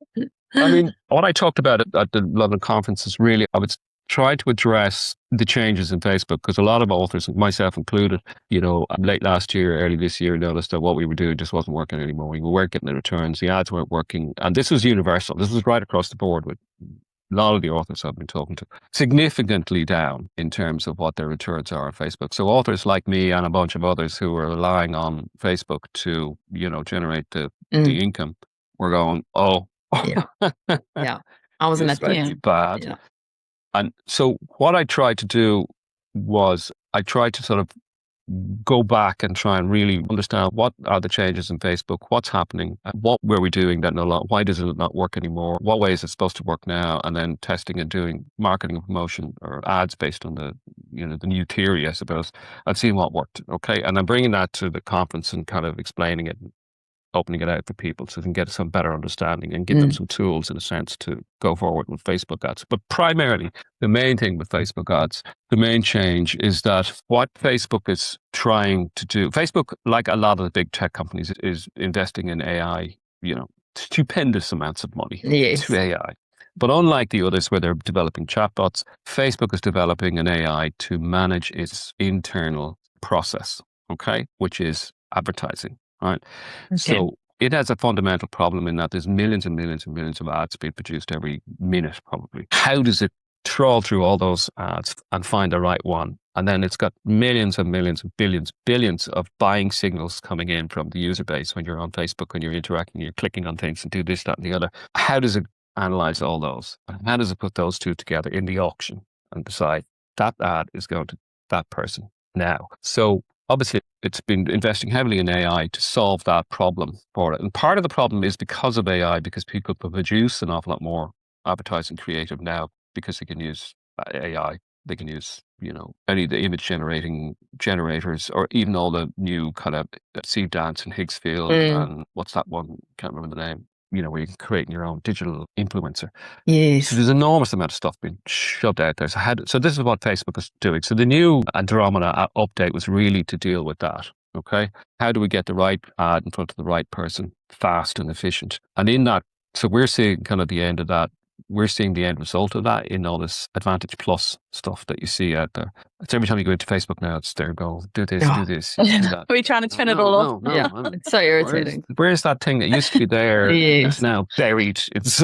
I mean, what I talked about at the London conference is really, I would try to address the changes in Facebook because a lot of authors, myself included, late last year, early this year, noticed that what we were doing just wasn't working anymore. We weren't getting the returns. The ads weren't working. And this was universal. This was right across the board with a lot of the authors I've been talking to, significantly down in terms of what their returns are on Facebook. So authors like me and a bunch of others who are relying on Facebook to, generate the income, were going, yeah. I was in that bad. Yeah. And so what I tried to do was I tried to sort of go back and try and really understand what are the changes in Facebook, what's happening, what were we doing that why does it not work anymore, what way is it supposed to work now, and then testing and doing marketing and promotion or ads based on the the new theory, I suppose, and seeing what worked. Okay, and I'm bringing that to the conference and kind of explaining it, opening it out for people so they can get some better understanding and give them some tools in a sense to go forward with Facebook ads. But primarily, the main thing with Facebook ads, the main change is that what Facebook is trying to do, Facebook, like a lot of the big tech companies, is investing in AI, stupendous amounts of money to AI. But unlike the others where they're developing chatbots, Facebook is developing an AI to manage its internal process, which is advertising. Right. Okay. So it has a fundamental problem in that there's millions and millions and millions of ads being produced every minute, probably. How does it trawl through all those ads and find the right one? And then it's got millions and millions and billions of buying signals coming in from the user base when you're on Facebook, when you're interacting, you're clicking on things and do this, that, and the other. How does it analyze all those? And how does it put those two together in the auction and decide that ad is going to that person now? So obviously, it's been investing heavily in AI to solve that problem for it. And part of the problem is because of AI, because people can produce an awful lot more advertising creative now because they can use AI. They can use, any of the image generators, or even all the new kind of Steve Dance and Higgsfield and what's that one? Can't remember the name. where you can create your own digital influencer. Yes. So there's an enormous amount of stuff being shoved out there. So this is what Facebook is doing. So the new Andromeda update was really to deal with that. Okay. How do we get the right ad in front of the right person, fast and efficient? And in that, so we're seeing kind of the end of that. We're seeing the end result of that in all this Advantage Plus stuff that you see out there. It's every time you go into Facebook now, it's there, go, do this, do this, do that. We're trying to turn it all off. No, Yeah. It's so irritating. Where's that thing that used to be there? Yes. It's now buried. It's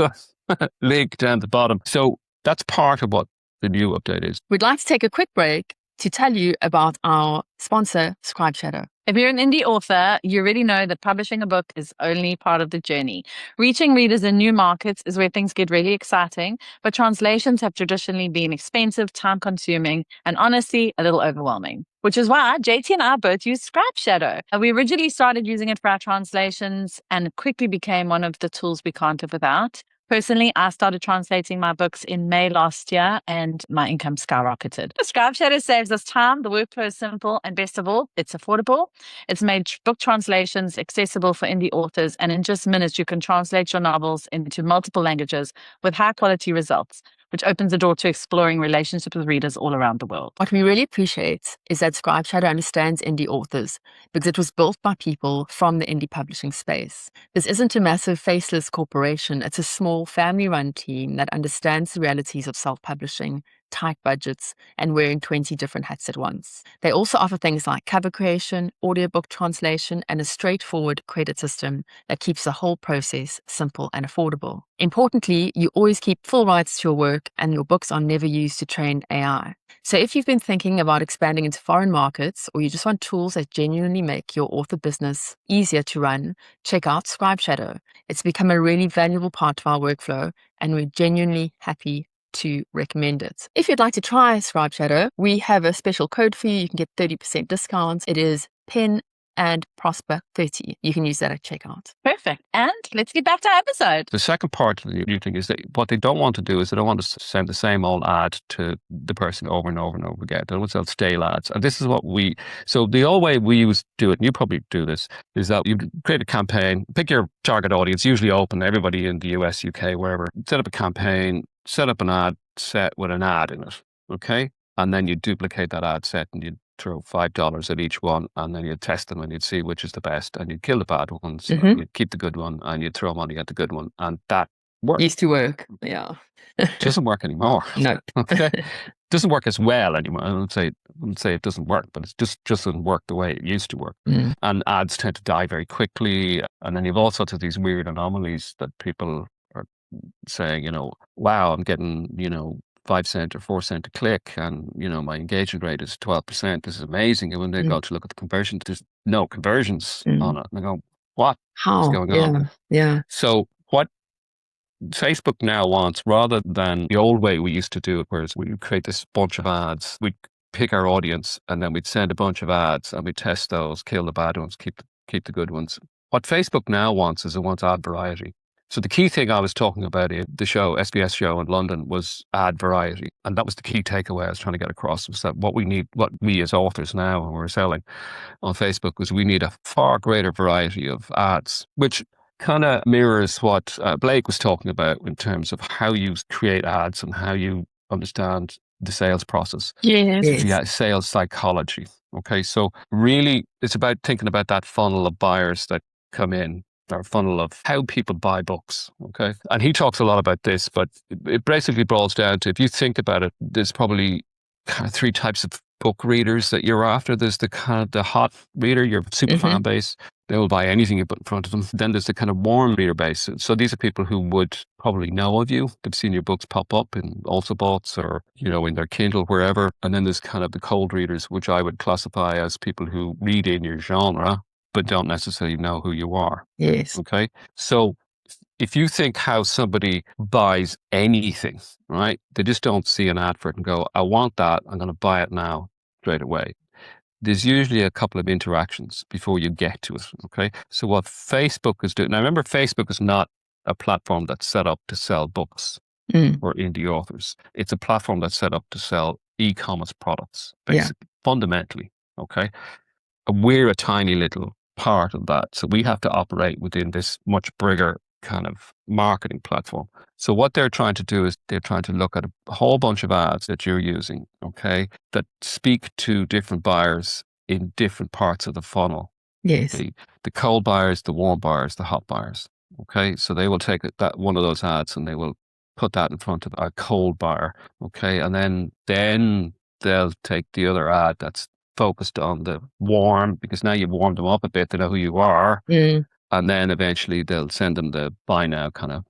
linked down the bottom. So that's part of what the new update is. We'd like to take a quick break to tell you about our sponsor, Scribe Shadow. If you're an indie author, you already know that publishing a book is only part of the journey. Reaching readers in new markets is where things get really exciting, but translations have traditionally been expensive, time-consuming, and honestly, a little overwhelming. Which is why JT and I both use Scribe Shadow. We originally started using it for our translations, and it quickly became one of the tools we can't live without. Personally, I started translating my books in May last year and my income skyrocketed. Scribe Shadow saves us time, the workflow is simple, and best of all, it's affordable. It's made book translations accessible for indie authors, and in just minutes, you can translate your novels into multiple languages with high quality results, which opens the door to exploring relationships with readers all around the world. What we really appreciate is that Scribe Shadow understands indie authors because it was built by people from the indie publishing space. This isn't a massive faceless corporation. It's a small family-run team that understands the realities of self-publishing, tight budgets, and wearing 20 different hats at once. They also offer things like cover creation, audiobook translation, and a straightforward credit system that keeps the whole process simple and affordable. Importantly, you always keep full rights to your work, and your books are never used to train AI. So if you've been thinking about expanding into foreign markets, or you just want tools that genuinely make your author business easier to run, check out Scribe Shadow. It's become a really valuable part of our workflow, and we're genuinely happy to recommend it. If you'd like to try Scribe Shadow, we have a special code for you. You can get 30% discounts. It is PEN and Prosper 30. You can use that at checkout. Perfect. And let's get back to our episode. The second part of the new thing is that what they don't want to do is they don't want to send the same old ad to the person over and over and over again. They don't want to sell stale ads. And this is what so the old way we used to do it, and you probably do this, is that you create a campaign, pick your target audience, usually open, everybody in the US, UK, wherever, set up a campaign, set up an ad set with an ad in it, okay? And then you duplicate that ad set and you throw $5 at each one, and then you'd test them and you'd see which is the best, and you'd kill the bad ones, and you'd keep the good one, and you'd throw money at the good one, and that worked. Used to work, yeah. Doesn't work anymore. No. Okay. Doesn't work as well anymore. I wouldn't say it doesn't work, but it just doesn't work the way it used to work. And ads tend to die very quickly, and then you've all sorts of these weird anomalies that people are saying, wow, I'm getting, 5 cent or 4 cent a click, and my engagement rate is 12%. This is amazing. And when they go to look at the conversion, there's no conversions on it. And I go, what is going on? Yeah. So what Facebook now wants, rather than the old way we used to do it, whereas we create this bunch of ads, we'd pick our audience, and then we'd send a bunch of ads, and we'd test those, kill the bad ones, keep the good ones. What Facebook now wants is it wants ad variety. So the key thing I was talking about in the show, SBS show in London, was ad variety. And that was the key takeaway I was trying to get across, was that what we as authors now, when we're selling on Facebook, was we need a far greater variety of ads, which kind of mirrors what Blake was talking about in terms of how you create ads and how you understand the sales process. Yes. Yeah, sales psychology. Okay, so really it's about thinking about that funnel of buyers that come in, our funnel of how people buy books, okay? And he talks a lot about this, but it basically boils down to, if you think about it, there's probably kind of 3 types of book readers that you're after. There's the kind of the hot reader, your super fan base. They will buy anything you put in front of them. Then there's the kind of warm reader base. So these are people who would probably know of you. They've seen your books pop up in Autobots or, in their Kindle, wherever. And then there's kind of the cold readers, which I would classify as people who read in your genre, but don't necessarily know who you are. Yes. Okay. So if you think how somebody buys anything, right? They just don't see an ad for it and go, I want that. I'm going to buy it now straight away. There's usually a couple of interactions before you get to it. Okay. So what Facebook is doing, now remember, Facebook is not a platform that's set up to sell books or indie authors. It's a platform that's set up to sell e-commerce products, basically, fundamentally. Okay. We're a tiny little part of that. So we have to operate within this much bigger kind of marketing platform. So what they're trying to do is they're trying to look at a whole bunch of ads that you're using, okay, that speak to different buyers in different parts of the funnel. Yes. The cold buyers, the warm buyers, the hot buyers. Okay. So they will take that one of those ads and they will put that in front of a cold buyer. Okay. And then they'll take the other ad that's focused on the warm, because now you've warmed them up a bit, they know who you are. And then eventually they'll send them the buy now kind of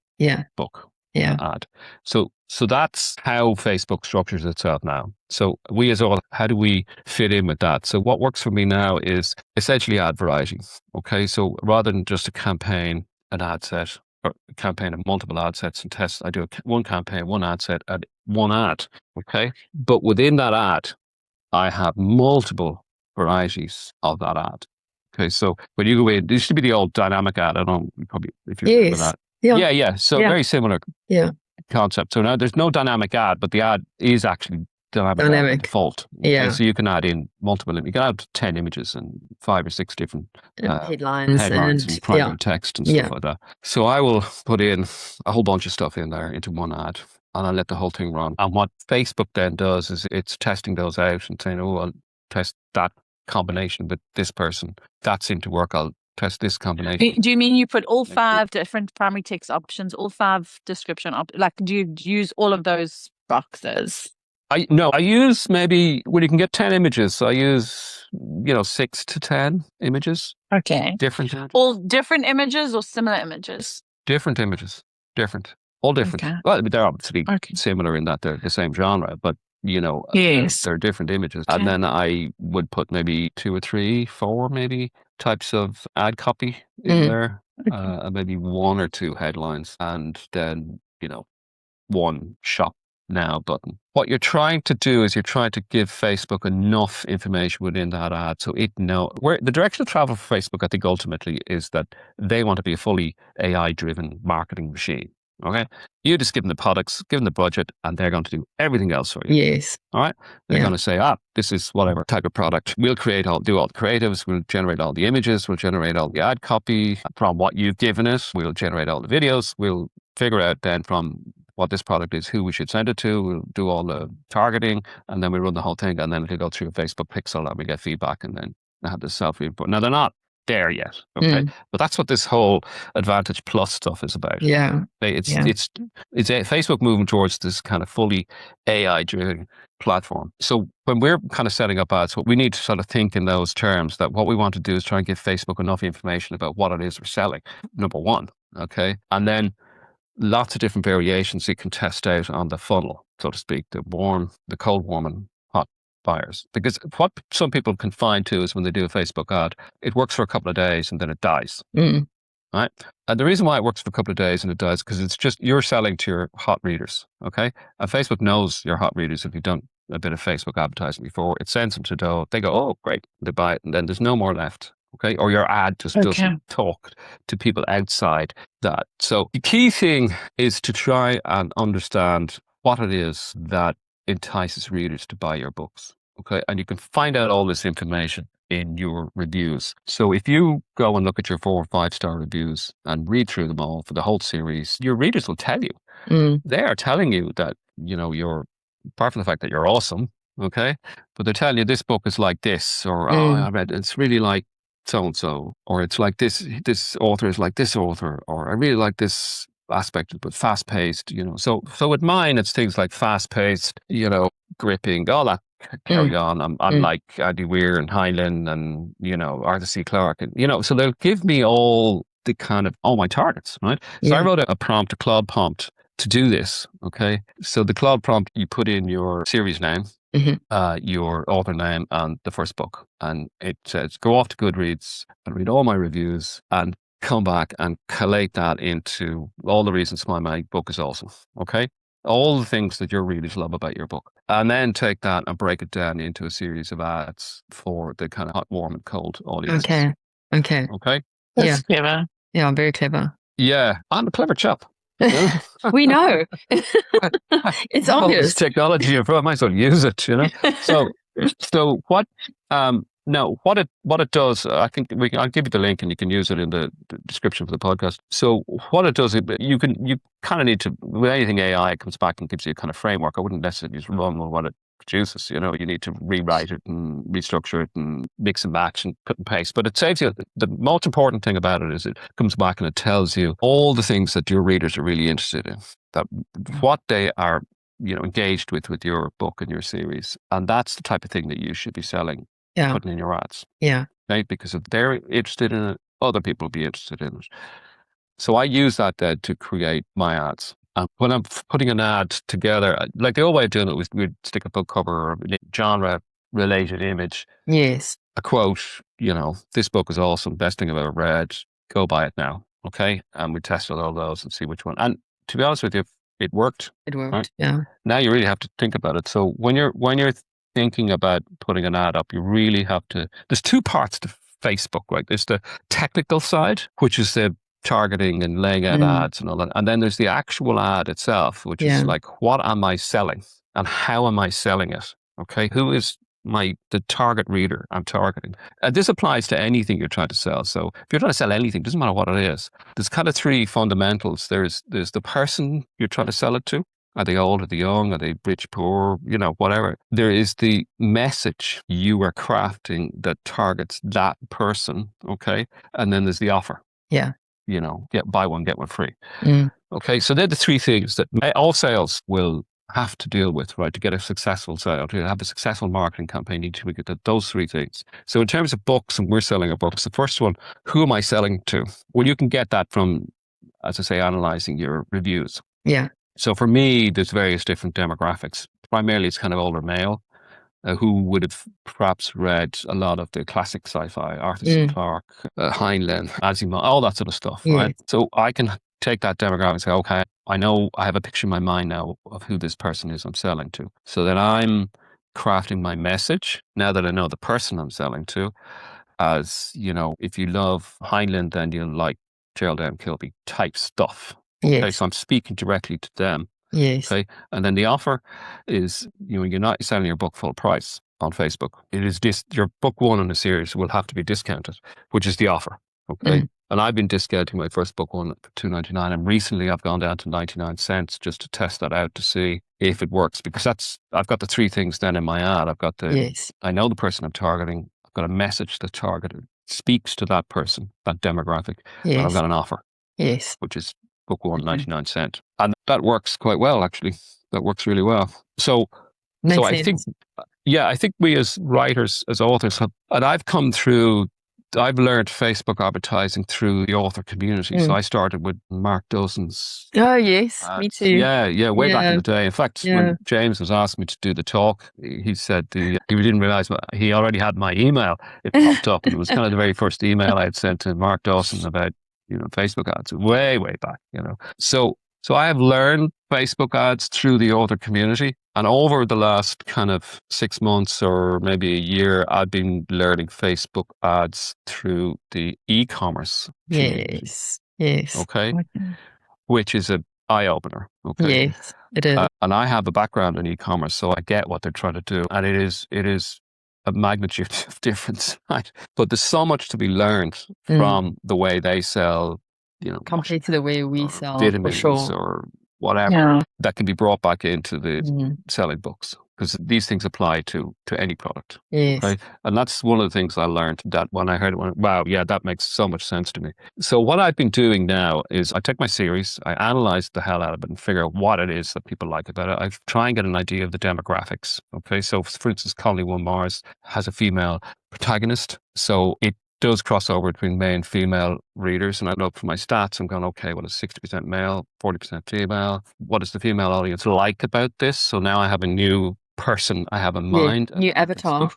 book ad. So that's how Facebook structures itself now. So we as all, how do we fit in with that? So what works for me now is essentially ad variety. Okay. So rather than just a campaign, an ad set, or a campaign of multiple ad sets and tests, I do one campaign, one ad set, and one ad. Okay. But within that ad, I have multiple varieties of that ad. Okay, so when you go in, this used to be the old dynamic ad. I don't know, probably if you remember that. Yeah. So very similar concept. So now there's no dynamic ad, but the ad is actually dynamic by default. Okay? So you can add in multiple. You can add 10 images and 5 or 6 different headlines and primary text and stuff like that. So I will put in a whole bunch of stuff in there into one ad. And I'll let the whole thing run. And what Facebook then does is it's testing those out and saying, oh, I'll test that combination with this person. That seemed to work. I'll test this combination. Do you mean you put all 5 different primary text options, all 5 description like, do you use all of those boxes? I use maybe, when you can get 10 images, so I use, 6 to 10 images. Okay. Different. All different images or similar images? Different images. Different. All different. Okay. Well, they're obviously similar in that they're the same genre, but, they're different images. Okay. And then I would put maybe 2 or 3, 4 maybe types of ad copy in there, maybe 1 or 2 headlines, and then, 1 shop now button. What you're trying to do is you're trying to give Facebook enough information within that ad so it knows where the direction of travel for Facebook. I think ultimately is that they want to be a fully AI-driven marketing machine. Okay, you just give them the products, give them the budget, and they're going to do everything else for you. Yes. All right. They're going to say, this is whatever type of product. We'll do all the creatives. We'll generate all the images. We'll generate all the ad copy from what you've given it. We'll generate all the videos. We'll figure out then from what this product is, who we should send it to. We'll do all the targeting, and then we run the whole thing, and then it'll go through a Facebook pixel, and we get feedback, and then I have the self-report. Now they're not there yet, okay, but that's what this whole Advantage Plus stuff is about. It's Facebook moving towards this kind of fully AI-driven platform. So when we're kind of setting up ads, what we need to sort of think in those terms, that what we want to do is try and give Facebook enough information about what it is we're selling. Number one, okay, and then lots of different variations you can test out on the funnel, so to speak, the cold, warm, and hot buyers. Because what some people can find too is when they do a Facebook ad, it works for a couple of days and then it dies. Right? And the reason why it works for a couple of days and it dies, because it's just you're selling to your hot readers. Okay. And Facebook knows your hot readers. If you've done a bit of Facebook advertising before, it sends them to Doe. They go, oh, great. They buy it. And then there's no more left. Okay. Or your ad just doesn't talk to people outside that. So the key thing is to try and understand what it is that entices readers to buy your books. Okay. And you can find out all this information in your reviews. So if you go and look at your 4 or 5 star reviews and read through them all for the whole series, your readers will tell you. They are telling you that, you're, apart from the fact that you're awesome, okay, but they're telling you this book is like this, or I read it's really like so-and-so, or it's like this author is like this author, or I really like this aspect, but fast-paced, So with mine, it's things like fast-paced, gripping, all that carry on. I'm like Andy Weir and Hyland and, Arthur C. Clarke, and, so they'll give me all the kind of, all my targets, right? So I wrote a Claude prompt to do this, okay? So the Claude prompt, you put in your series name, your author name, and the first book. And it says, go off to Goodreads and read all my reviews and come back and collate that into all the reasons why my book is awesome, okay? All the things that your readers love about your book. And then take that and break it down into a series of ads for the kind of hot, warm, and cold audience. Okay. That's clever. Yeah, I'm very clever. Yeah, I'm a clever chap. We know. It's obvious. Technology, I might as well use it, So what Now, what it does, I think I'll give you the link and you can use it in the description for the podcast. So what it does, you kind of need to, with anything AI, it comes back and gives you a kind of framework. I wouldn't necessarily just run with what it produces. You need to rewrite it and restructure it and mix and match and cut and paste. But it saves you, the most important thing about it is it comes back and it tells you all the things that your readers are really interested in, that what they are, engaged with your book and your series. And that's the type of thing that you should be selling. Yeah. Putting in your ads. Yeah. Right? Because if they're interested in it, other people will be interested in it. So I use that then to create my ads. And when I'm putting an ad together, like the old way of doing it was we'd stick a book cover or a genre-related image. Yes. A quote, this book is awesome, best thing I've ever read, go buy it now. Okay? And we tested all those and see which one. And to be honest with you, it worked. It worked, right? yeah. Now you really have to think about it. So when you're thinking about putting an ad up, you really have to, there's two parts to Facebook, right? There's the technical side, which is the targeting and laying out ads and all that. And then there's the actual ad itself, which is like, what am I selling and how am I selling it? Okay. Who is the target reader I'm targeting? And this applies to anything you're trying to sell. So if you're trying to sell anything, it doesn't matter what it is. There's kind of three fundamentals. There's the person you're trying to sell it to. Are they old? Are they young? Are they rich, poor? Whatever. There is the message you are crafting that targets that person. Okay. And then there's the offer. Yeah. Buy one, get one free. Mm. Okay. So they're the three things that all sales will have to deal with, right? To get a successful sale, to have a successful marketing campaign, you need to get those three things. So in terms of books, and we're selling our books, the first one, who am I selling to? Well, you can get that from, as I say, analyzing your reviews. Yeah. So for me, there's various different demographics. Primarily, it's kind of older male who would have perhaps read a lot of the classic sci-fi, Arthur C. Clarke, Heinlein, Asimov, all that sort of stuff, right? So I can take that demographic and say, okay, I know I have a picture in my mind now of who this person is I'm selling to. So then I'm crafting my message, now that I know the person I'm selling to, as, if you love Heinlein, then you'll like Gerald M. Kilby type stuff. Okay, so I'm speaking directly to them. Yes. Okay, and then the offer is, you're not selling your book full price on Facebook. It is your book one in a series will have to be discounted, which is the offer. Okay, and I've been discounting my first book one for $2.99, and recently I've gone down to 99 cents just to test that out to see if it works, because I've got the three things then in my ad. I've got I know the person I'm targeting. I've got a message that targeted speaks to that person, that demographic, and I've got an offer. Yes, which is book one, 99 cents. And that works quite well, actually. That works really well. So I think, I think we as writers, as authors and I've learned Facebook advertising through the author community. So I started with Mark Dawson's. Oh, yes, me too. Yeah, way back in the day. In fact, when James was asking me to do the talk, he said he didn't realize he already had my email. It popped up, and it was kind of the very first email I had sent to Mark Dawson about Facebook ads way back, So I have learned Facebook ads through the author community. And over the last kind of 6 months or maybe a year, I've been learning Facebook ads through the e-commerce community. Yes. Okay. Which is an eye-opener. Okay. Yes, it is. And I have a background in e-commerce, so I get what they're trying to do. And it is a magnitude of difference, right? But there's so much to be learned from the way they sell, compared to the way we sell vitamins or whatever that can be brought back into the selling books, because these things apply to any product. Yes. Right? And that's one of the things I learned, that when I heard it, wow, yeah, that makes so much sense to me. So what I've been doing now is I take my series, I analyze the hell out of it and figure out what it is that people like about it. I try and get an idea of the demographics. Okay. So for instance, Colony One Mars has a female protagonist. So it does cross over between male and female readers. And I know from my stats, I'm going, okay, well, it's 60% male, 40% female. What is the female audience like about this? So now I have a new person I have in mind. New avatar.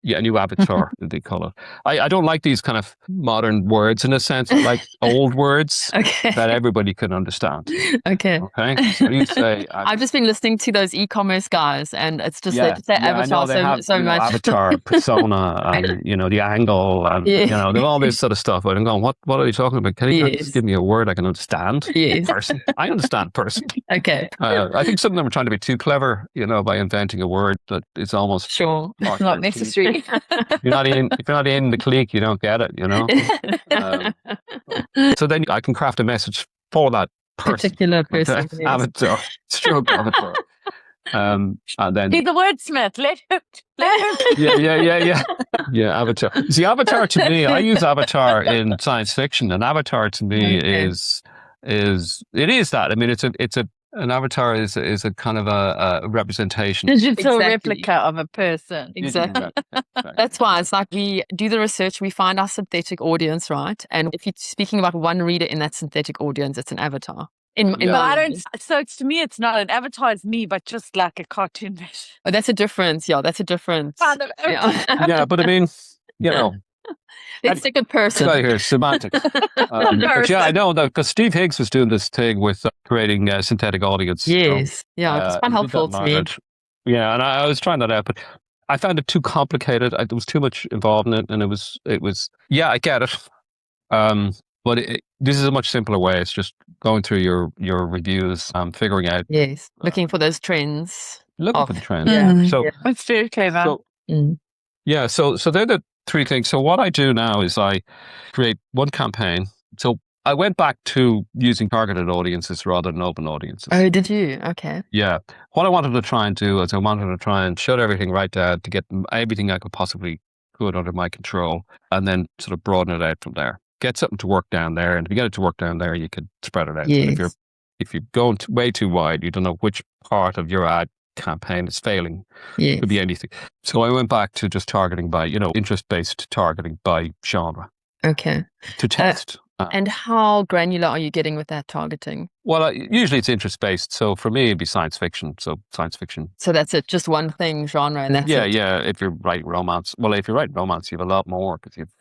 Yeah, a new avatar, they call it. I don't like these kind of modern words in a sense. I like old words that everybody can understand. Okay. So what do you say? I've just been listening to those e-commerce guys, and it's just their avatar so much. Avatar, persona, and the angle, and they have all this sort of stuff. But I'm going, what are they talking about? Can you just give me a word I can understand? Yes. Person. I understand person. Okay. I think some of them are trying to be too clever, by inventing a word that is almost not necessary. if you're not in the clique, you don't get it, you know. So then I can craft a message for that particular person, avatar, stroke avatar. And then he's the wordsmith. Let him. Yeah, avatar. See, avatar to me, I use avatar in science fiction, and avatar to me is that. I mean, an avatar is a kind of a representation, digital replica of a person. Exactly. That's why it's like we do the research, we find our synthetic audience, right? And if you're speaking about one reader in that synthetic audience, it's an avatar. But I don't. So to me, it's not an avatar. It's me, but just like a cartoon version. Oh, that's a difference. Yeah, that's a difference. Yeah, but I mean, you know. Let's take a person. Right here, semantics. But yeah, I know that because Steve Higgs was doing this thing with creating a synthetic audience. Yes, it's quite helpful to me. Yeah, and I was trying that out, but I found it too complicated. There was too much involved in it, and it was. Yeah, I get it. But this is a much simpler way. It's just going through your reviews, figuring out. Yes, looking for those trends. Looking for the trends. Yeah. So it's very clever. So they're the three things. So what I do now is I create one campaign. So I went back to using targeted audiences rather than open audiences. Oh, did you? Okay. Yeah. What I wanted to try and do is I wanted to try and shut everything right down to get everything I could possibly put under my control, and then sort of broaden it out from there. Get something to work down there, and if you get it to work down there, you could spread it out. Yes. If you're going way too wide, you don't know which part of your ad campaign is failing. Yes. It could be anything. So I went back to just targeting by, interest-based targeting by genre. Okay. To test. And how granular are you getting with that targeting? Well, usually it's interest-based. So for me, it'd be science fiction. So science fiction. So that's it, just one thing, genre, and that's it? Yeah. If you're writing romance, you have a lot more because you've,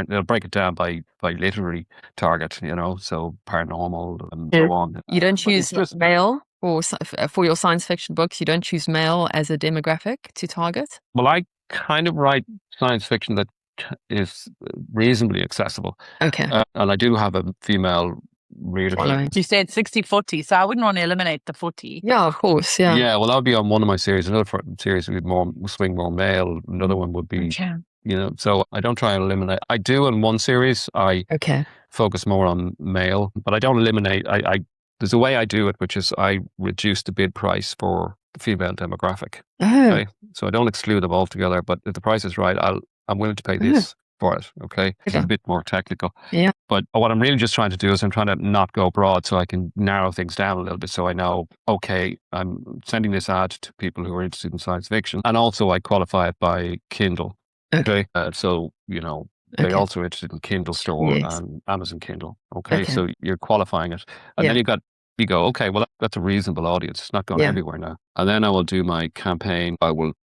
they'll break it down by literary target, so paranormal and so on. You don't choose male for your science fiction books. You don't choose male as a demographic to target? Well, I kind of write science fiction that is reasonably accessible. Okay. And I do have a female reader. You said 60-40, so I wouldn't want to eliminate the 40. Yeah, of course. Yeah. Yeah, well, that would be on one of my series. Another series would be swing more male. Another one would be... Okay. So I don't try and eliminate. I do in one series. I focus more on male, but I don't eliminate. There's a way I do it, which is I reduce the bid price for the female demographic. Oh. Okay? So I don't exclude them altogether, but if the price is right, I'm willing to pay this for it. Okay. It's a bit more technical. Yeah. But what I'm really just trying to do is I'm trying to not go broad so I can narrow things down a little bit. So I know, okay, I'm sending this ad to people who are interested in science fiction. And also I qualify it by Kindle. Okay. So, they're also interested in Kindle Store and Amazon Kindle. Okay. So you're qualifying it. And then you go, okay, well, that's a reasonable audience. It's not going everywhere now. And then I will do my campaign.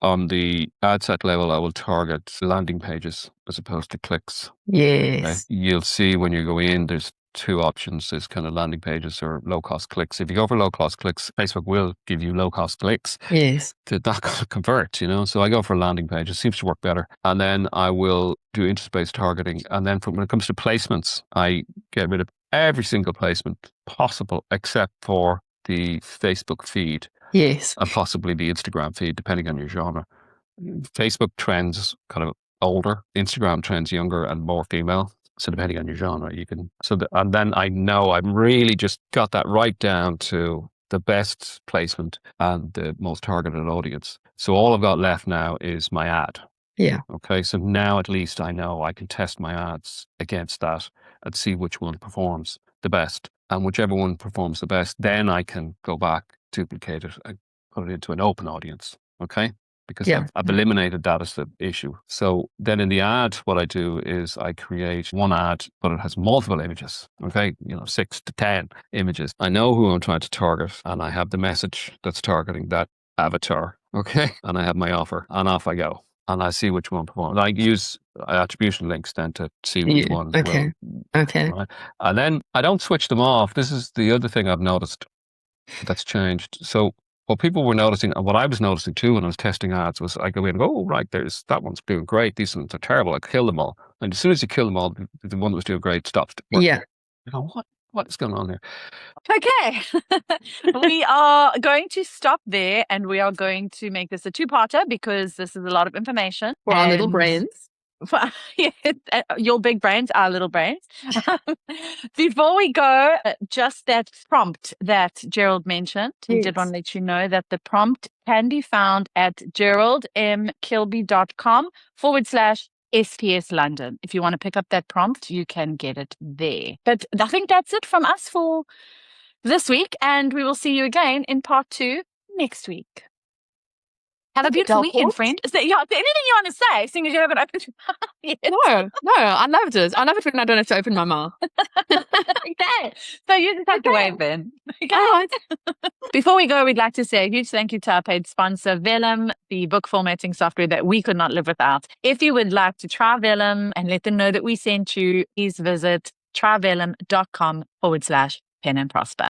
On the ad set level, I will target landing pages as opposed to clicks. Yes. Okay? You'll see when you go in, there's two options. There's kind of landing pages or low-cost clicks. If you go for low-cost clicks, Facebook will give you low-cost clicks. Yes. They're not going to convert, So I go for a landing page. It seems to work better. And then I will do interest-based targeting. And then when it comes to placements, I get rid of every single placement possible except for the Facebook feed. Yes. And possibly the Instagram feed, depending on your genre. Facebook trends kind of older, Instagram trends younger and more female. So depending on your genre, you can. And then I know I've really just got that right down to the best placement and the most targeted audience. So all I've got left now is my ad. Yeah. Okay. So now at least I know I can test my ads against that and see which one performs the best. And whichever one performs the best, then I can go back, duplicate it, and put it into an open audience. Okay. Because I've eliminated that as the issue. So then in the ad, what I do is I create one ad, but it has multiple images. Okay. 6 to 10 images. I know who I'm trying to target and I have the message that's targeting that avatar. Okay. And I have my offer and off I go. And I see which one performs. I use attribution links then to see which one. Okay. Okay. Right? And then I don't switch them off. This is the other thing I've noticed that's changed. So what people were noticing, and what I was noticing too when I was testing ads, was I go in and go, oh, right, that one's doing great. These ones are terrible. I kill them all. And as soon as you kill them all, the one that was doing great stops working. Yeah. You know what? What's going on there? Okay. We are going to stop there, and we are going to make this a two-parter because this is a lot of information. For our little brains. Yeah, your big brains, our little brains. Before we go, just that prompt that Gerald mentioned, we did want to let you know that the prompt can be found at geraldmkilby.com/SPS London. If you want to pick up that prompt, you can get it there. But I think that's it from us for this week, and we will see you again in part 2 next week. Have a beautiful weekend, friend. Is there anything you want to say, seeing as you haven't opened your mouth yet? No, I loved it. I love it when I don't have to open my mouth. Okay, so you just have to wave then. Okay. All right. Before we go, we'd like to say a huge thank you to our paid sponsor, Vellum, the book formatting software that we could not live without. If you would like to try Vellum and let them know that we sent you, please visit tryvellum.com/pen and prosper.